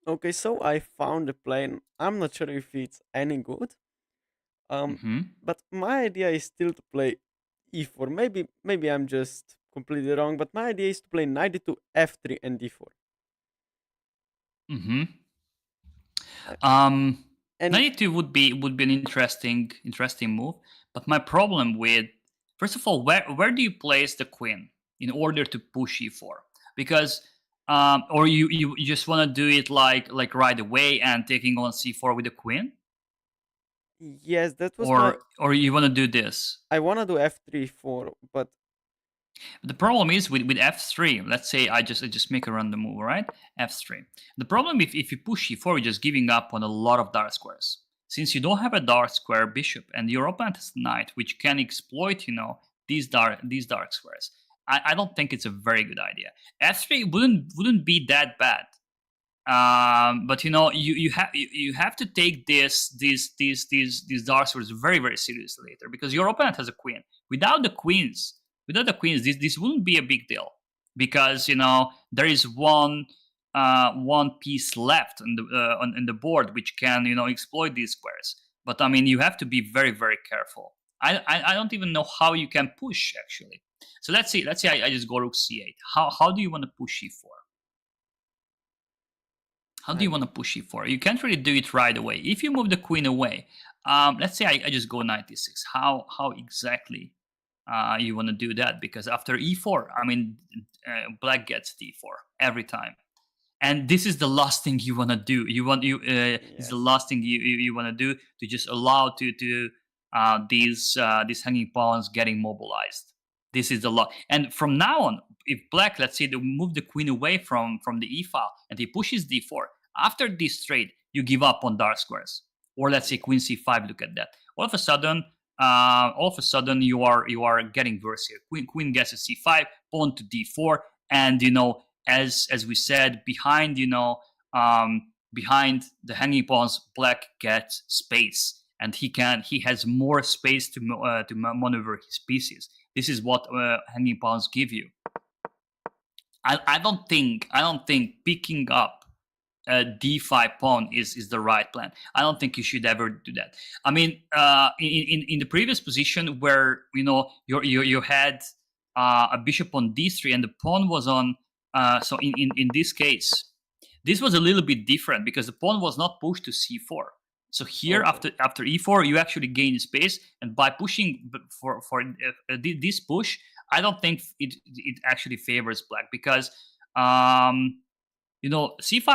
Okay, so I found a plan. I'm not sure if it's any good. But my idea is still to play e4. Maybe I'm just completely wrong, but my idea is to play knight d2, f3, and d4. And Knight e2 would be an interesting move. But my problem with, first of all, where do you place the queen in order to push e4? Because or you just want to do it like right away and taking on c4 with the queen? yes, that was or you want to do this? I want to do f3, 4, but the problem is with f3. Let's say I just make a random move, right? F3. The problem if you push e4, you're just giving up on a lot of dark squares. Since you don't have a dark square bishop, and your opponent has knight, which can exploit, these dark squares. I don't think it's a very good idea. F3 wouldn't be that bad. But you have to take these dark squares very, very seriously later, because your opponent has a queen. Without the queens, this wouldn't be a big deal, because there is one piece left on the board which can exploit these squares. But I mean, you have to be very, very careful. I don't even know how you can push, actually. So let's see. I just go rook c8. How do you want to push e4? How do you want to push e4? You can't really do it right away. If you move the queen away, let's say I just go knight e6. How exactly you want to do that? Because after e4, I mean, black gets d4 every time, and this is the last thing you want to do. It's the last thing you want to do, to just allow these hanging pawns getting mobilized. This is the law. And from now on, if black, let's say, they move the queen away from the e file and he pushes d4, after this trade, you give up on dark squares. Or let's say queen c5. Look at that. All of a sudden, you are getting worse here. Queen gets a c5, pawn to d4, and as we said, behind behind the hanging pawns, black gets space, and he has more space to maneuver his pieces. This is what hanging pawns give you. I don't think picking up a d5 pawn is the right plan. I don't think you should ever do that. I mean, in the previous position where you had a bishop on d3 and the pawn was on. So in this case, this was a little bit different, because the pawn was not pushed to c4. So here, after e4, you actually gain space, and by pushing for this push, I don't think it actually favors black, because c5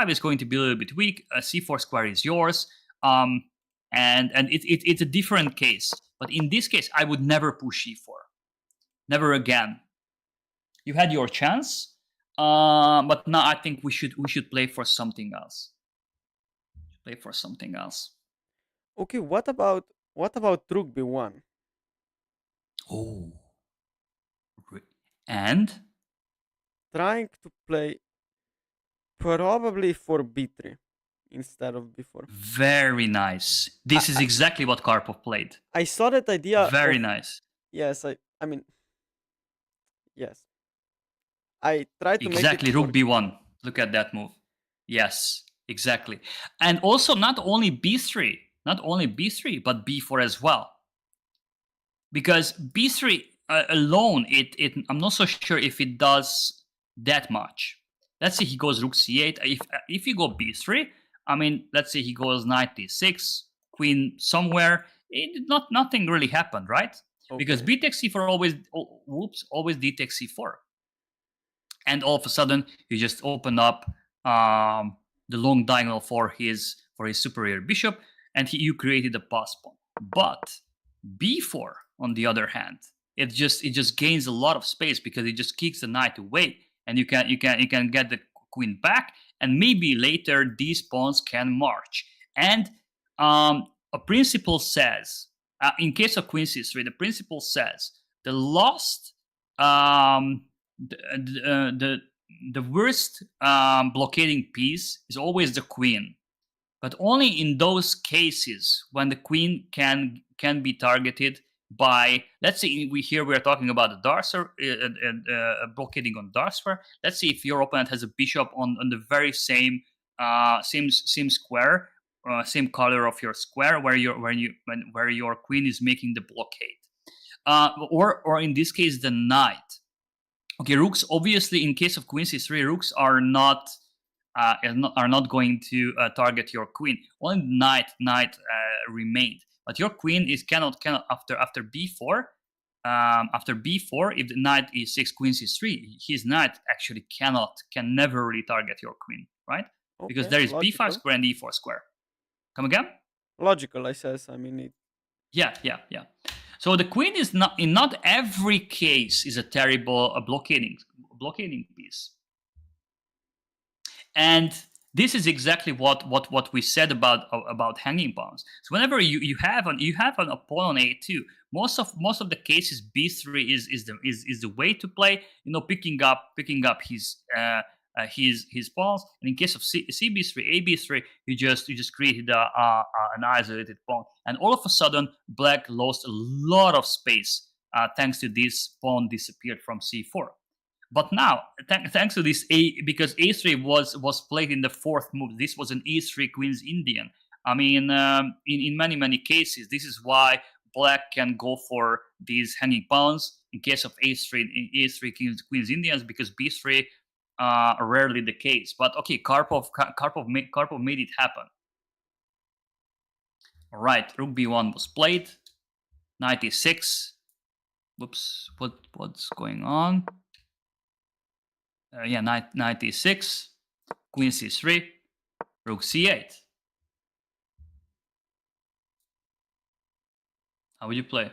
is going to be a little bit weak. C4 square is yours, and it's a different case. But in this case, I would never push e4, never again. You had your chance, but now I think we should play for something else. Play for something else. Okay, what about rook b1? Oh. And? Trying to play probably for b3 instead of b4. Very nice. This is exactly what Karpov played. I saw that idea. Very nice. Yes, I mean, yes. I tried to exactly make it rook b1. Look at that move. Yes, exactly. And also not only b3, but b4 as well. Because b3 alone, I'm not so sure if it does that much. Let's say he goes rook c8. If you go b3, I mean, let's say he goes knight d6, queen somewhere. Nothing really happened, right? Okay. Because b takes c4 always d takes c4. And all of a sudden, you just open up the long diagonal for his superior bishop, and you created a pass pawn. But b4, on the other hand, it just gains a lot of space, because it just kicks the knight away, and you can get the queen back, and maybe later these pawns can march. And a principle says, in case of queen c3, the principle says the lost the worst blockading piece is always the queen, but only in those cases when the queen can be targeted by, let's say we're talking about the dark blockading on dark square. Let's say if your opponent has a bishop on the very same square, same color of your square, where your queen is making the blockade, or in this case the knight. Okay, rooks, obviously, in case of queen c3, rooks are not going to target your queen. Only knight remained, but your queen cannot after b4. After b4, if the knight e6, queen c3, his knight actually can never really target your queen, right? Okay, because there is logical. b5 square and e4 square. Come again? Logical, I says. I mean it. Yeah. So the queen is not every case is a terrible blockading piece. And this is exactly what we said about hanging pawns. So whenever you have an pawn on a2, most of the cases b3 is the way to play. Picking up his his pawns. And in case of CB3, AB3, you just created an isolated pawn, and all of a sudden black lost a lot of space thanks to this pawn disappeared from C4. But now, thanks to this because A3 was played in the fourth move. This was an E3 Queen's Indian. I mean, in many cases, this is why black can go for these hanging pawns in case of A3 Queen's Indians, because B3 rarely the case. But okay, Karpov made it happen. All right, Rook B1 was played. Knight E6. Whoops, what's going on? Yeah, knight E6, Queen C3, Rook C8. How would you play?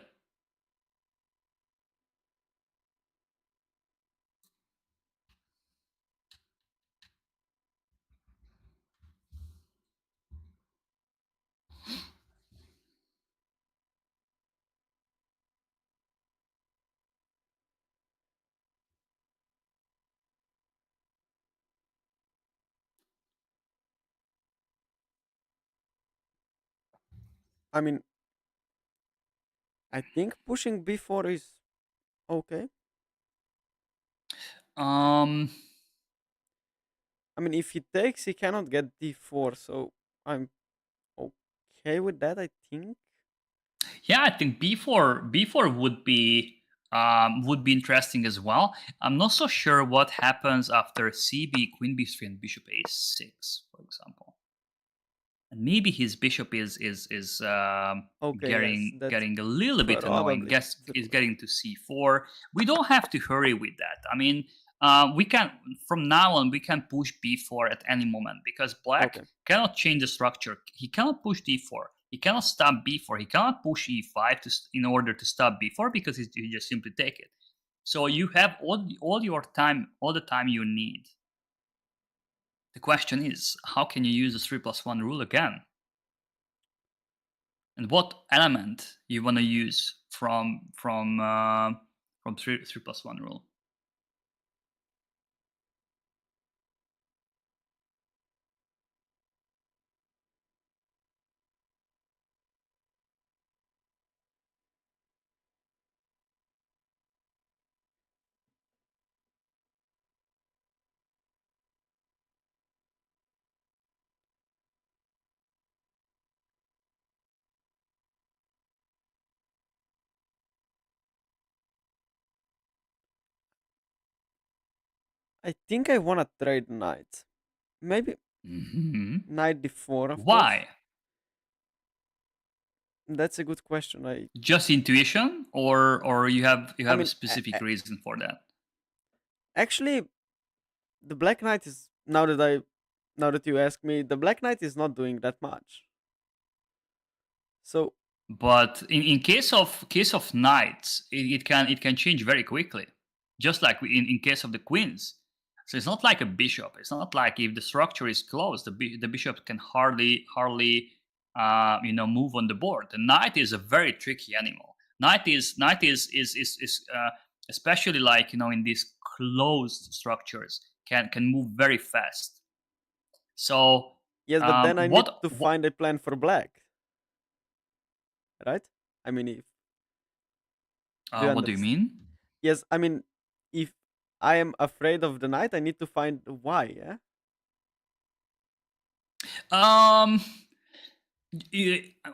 I mean, I think pushing b4 is okay. Um, I mean, if he takes, he cannot get d4, so I'm okay with that, I think. yeah, I think B4 would be interesting as well. I'm not so sure what happens after CB, Queen B3, and Bishop A6, for example. And maybe his bishop is Okay, yes, getting a little bit annoying. probably Is getting to C4. We don't have to hurry with that. I mean, we can from now on we can push B4 at any moment because black okay. cannot change the structure. He cannot push D4. He cannot stop B4. He cannot push E5 in order to stop B4 because he just simply take it. So you have all the time you need. The question is, how can you use the 3+1 rule again? And what element you want to use from 3+1 rule? I think I want to trade knights. Maybe knight d4, of course. Why? That's a good question. Just intuition, or you have mean, a specific reason for that? Actually, the black knight is now that you ask me, the black knight is not doing that much. So, but in case of knights, it can change very quickly, just like in case of the queens. So it's not like a bishop. It's not like if the structure is closed, the bishop can hardly move on the board. The knight is a very tricky animal. Knight is especially like in these closed structures can move very fast. So yes, but then I need to find a plan for black, right? I mean, if what do you mean? Yes, I mean, if I am afraid of the knight, I need to find why. Yeah.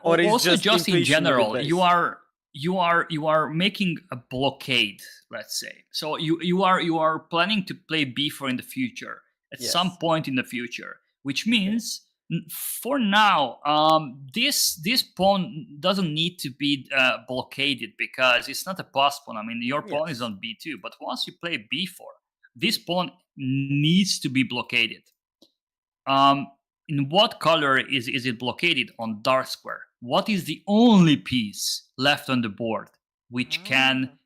Or also just in general, you are making a blockade, let's say. So you are planning to play b4 in the future at some point in the future, which means for now this pawn doesn't need to be blockaded because it's not a pass pawn. I mean, your pawn is on b2, but once you play b4, this pawn needs to be blockaded. In what color is it blockaded? On dark square. What is the only piece left on the board which can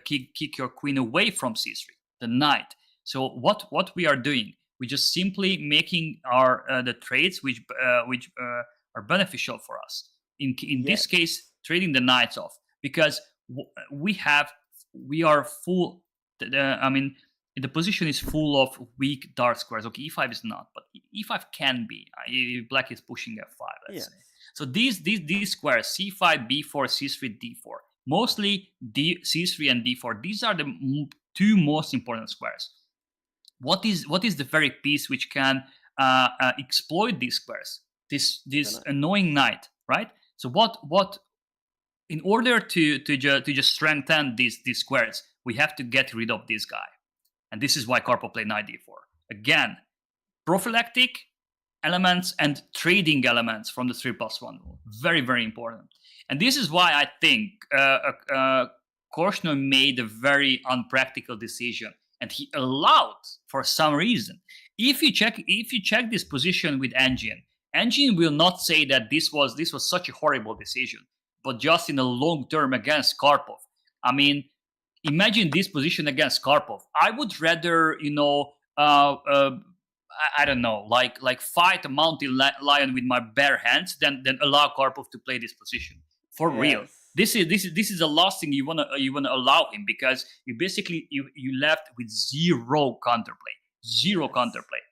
kick your queen away from c3? The knight. So what we are doing? We're just simply making our the trades which are beneficial for us. In this case, trading the knights off because we are full. I mean, the position is full of weak dark squares. Okay, e5 is not, but e5 can be. Black is pushing f5, let's say. So these squares, c5, b4, c3, d4, mostly c3 and d4. These are the two most important squares. What is the very piece which can exploit these squares? This annoying knight, right? So what in order to just strengthen these squares, we have to get rid of this guy. And this is why Karpov played knight d4. Again, prophylactic elements and trading elements from the 3+1 rule. Very, very important. And this is why I think Korchnoi made a very unpractical decision. And he allowed, for some reason, if you check this position with Engine will not say that this was such a horrible decision, but just in the long term against Karpov. I mean, imagine this position against Karpov. I would rather, I don't know, like fight a mountain lion with my bare hands than allow Karpov to play this position. For real. This is the last thing you wanna allow him, because you basically you left with zero counterplay. Counterplay.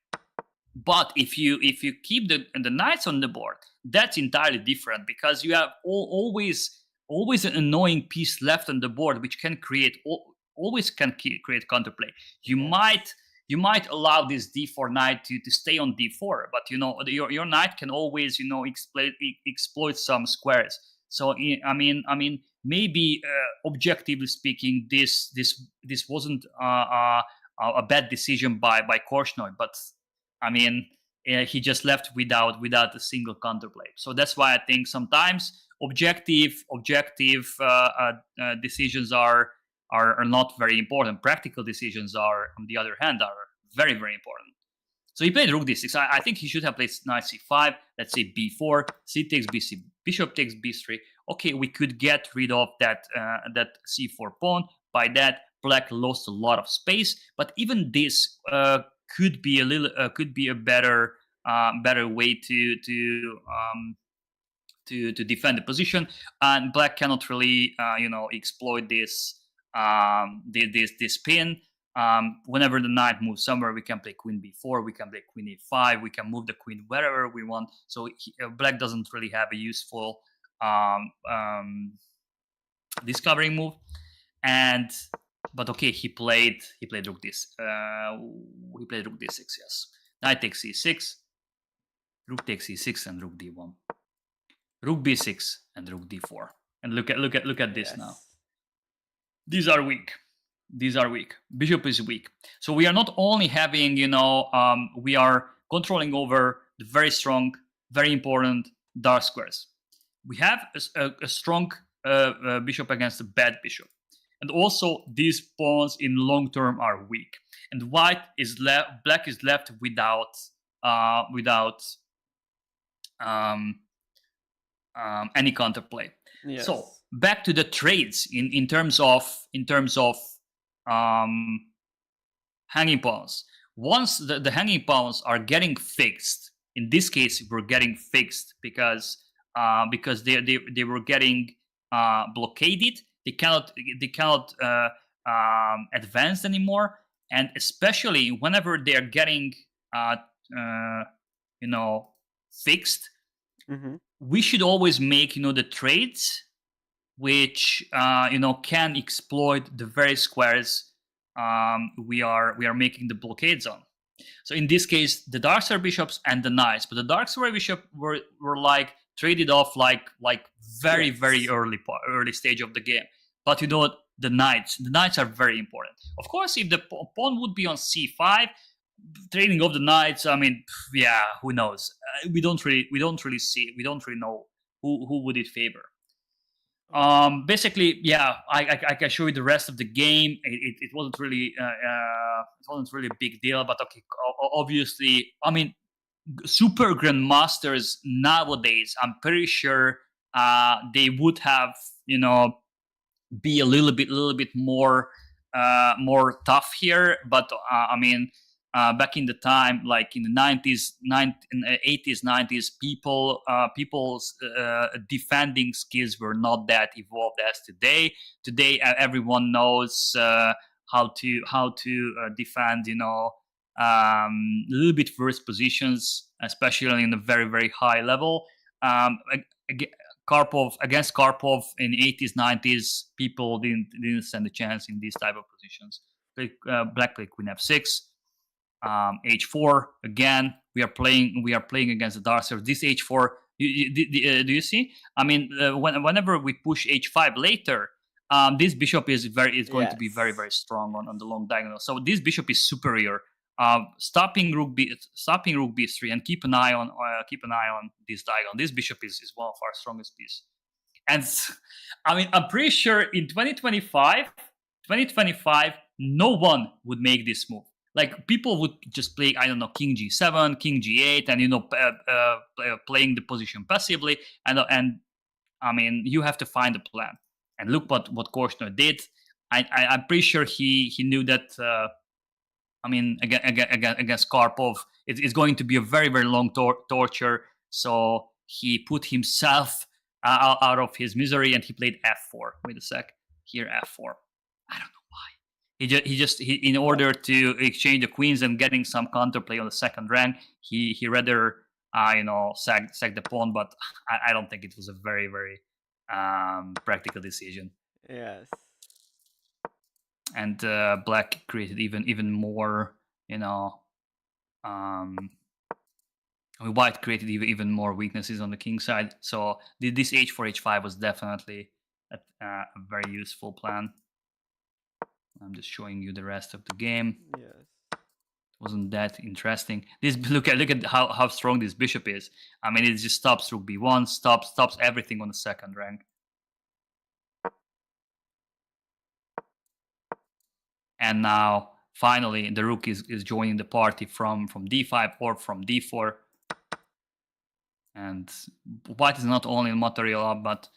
But if you keep the knights on the board, that's entirely different, because you have always an annoying piece left on the board which can create counterplay. You might allow this d4 knight to stay on d4, but your knight can always exploit some squares. So I mean maybe objectively speaking, this wasn't a bad decision by Korchnoi, but I mean he just left without a single counterplay. So that's why I think sometimes objective decisions are not very important. Practical decisions are, on the other hand, are very, very important. So he played rook d6. I think he should have played knight c5. Let's say b4, c takes bc, bishop takes b3. Okay, we could get rid of that c4 pawn. By that, black lost a lot of space. But even this could be a better way to defend the position, and black cannot really exploit this pin. Whenever the knight moves somewhere, we can play queen b4, we can play queen e5, we can move the queen wherever we want. So black doesn't really have a useful discovering move. But okay, he played rook d6. He played rook d6. Yes, knight takes c6, rook takes e6, and rook d1. Rook b6 and rook d4. And look at this now. These are weak. Bishop is weak. So we are not only having, we are controlling over the very strong, very important dark squares. We have a strong bishop against a bad bishop. And also these pawns in long term are weak. And black is left without any counterplay. Yes. So back to the trades in terms of hanging pawns. Once the hanging pawns are getting fixed, in this case we're getting fixed because they were getting blockaded. They cannot advance anymore, and especially whenever they are getting fixed. Mm-hmm. We should always make the trades which can exploit the very squares we are making the blockades on. So in this case, the dark square bishops and the knights, but the dark square bishop were like traded off like very very early stage of the game. But the knights are very important. Of course, if the pawn would be on c5, trading of the knights, I mean, yeah, who knows? We don't really know who would it favor. Basically, yeah, I can show you the rest of the game. It wasn't really a big deal, but okay, obviously, I mean, super grandmasters nowadays, I'm pretty sure they would have be a little bit more tough here. But I mean, back in the time, like in the 80s, 90s, people's defending skills were not that evolved as today. Today, everyone knows how to defend, a little bit worse positions, especially in a very very high level. Against Karpov in 80s 90s, people didn't stand a chance in these type of positions. Black played queen f6, h4 again. We are playing against the dark serve. This h4, do you see? I mean, whenever we push h5 later, this bishop is going to be very very strong on the long diagonal. So this bishop is superior. Stopping rook b3, and keep an eye on this diagonal. This bishop is one of our strongest pieces. And I mean, I'm pretty sure in 2025, no one would make this move. Like, people would just play, I don't know, king g7, king g8, and playing the position passively. And I mean, you have to find a plan. And look what Korshner did. I'm pretty sure he knew that. I mean, against Karpov, it's going to be a very very long torture. So he put himself out of his misery, and he played f4. Wait a sec. Here, f4. I don't know why. He in order to exchange the queens and getting some counterplay on the second rank, he rather sag the pawn. But I don't think it was a very very practical decision. Yes. And black created even more, white created even more weaknesses on the king side. So this h4 h5 was definitely a very useful plan. I'm just showing you the rest of the game. Yes. It wasn't that interesting. Look at how strong this bishop is. I mean, it just stops rook b1, stops everything on the second rank. And now finally the rook is joining the party from d5 or from d4. And white is not only material up, but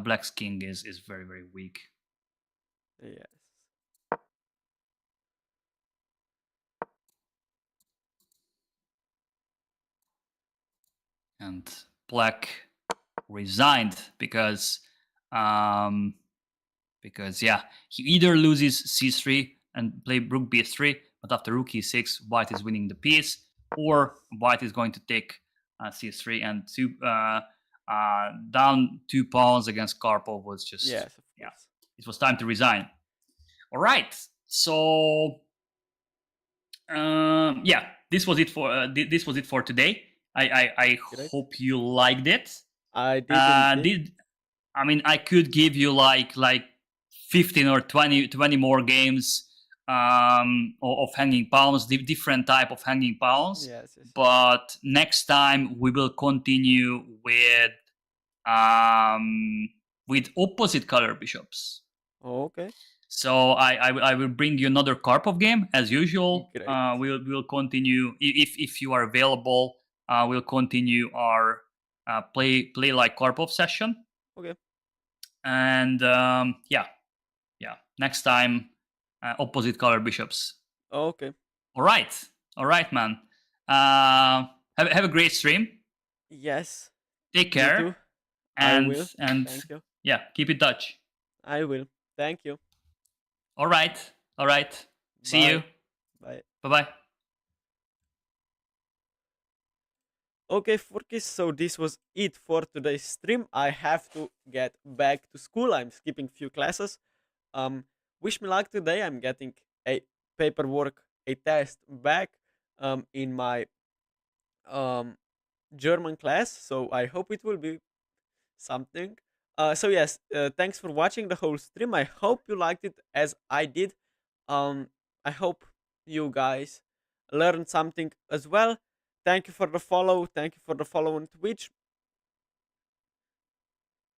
black's king is very very weak. Yes. And black resigned because yeah, he either loses c3 and play rook b3, but after rook e6, white is winning the piece, or white is going to take c3, and down 2 pawns against Karpov was just, yes, yeah, it was time to resign. All right, so yeah, this was it for today. I hope you liked it. I did. I mean, I could give you like 15 or 20 more games of hanging pawns, different type of hanging pawns. Yes. But next time we will continue with opposite color bishops. Okay. So I will bring you another Karpov game as usual. Great. We'll continue if you are available. We'll continue our play like Karpov session. Okay. And yeah. Next time, opposite color bishops. Okay. All right, man. Have a great stream. Yes. Take care. You too. And I will. And thank you. Yeah, keep in touch. I will. Thank you. All right. See you. Bye. Bye. Okay, Furkis, so this was it for today's stream. I have to get back to school. I'm skipping few classes. Wish me luck today. I'm getting a paperwork, a test back in my German class, so I hope it will be something. So yes, thanks for watching the whole stream. I hope you liked it as I did. I hope you guys learned something as well. Thank you for the follow. Thank you for the follow on Twitch.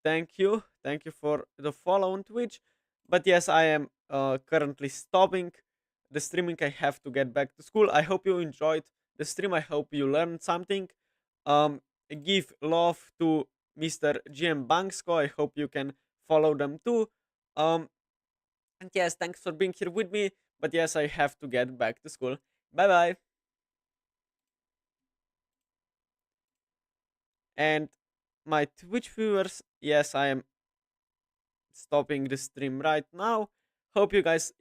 Thank you for the follow on Twitch. But yes, I am currently stopping the streaming. I have to get back to school. I hope you enjoyed the stream. I hope you learned something. Give love to Mr. GM Bánusz. I hope you can follow them too. And yes, thanks for being here with me. But yes, I have to get back to school. Bye bye. And my Twitch viewers, yes, I am stopping the stream right now. Hope you guys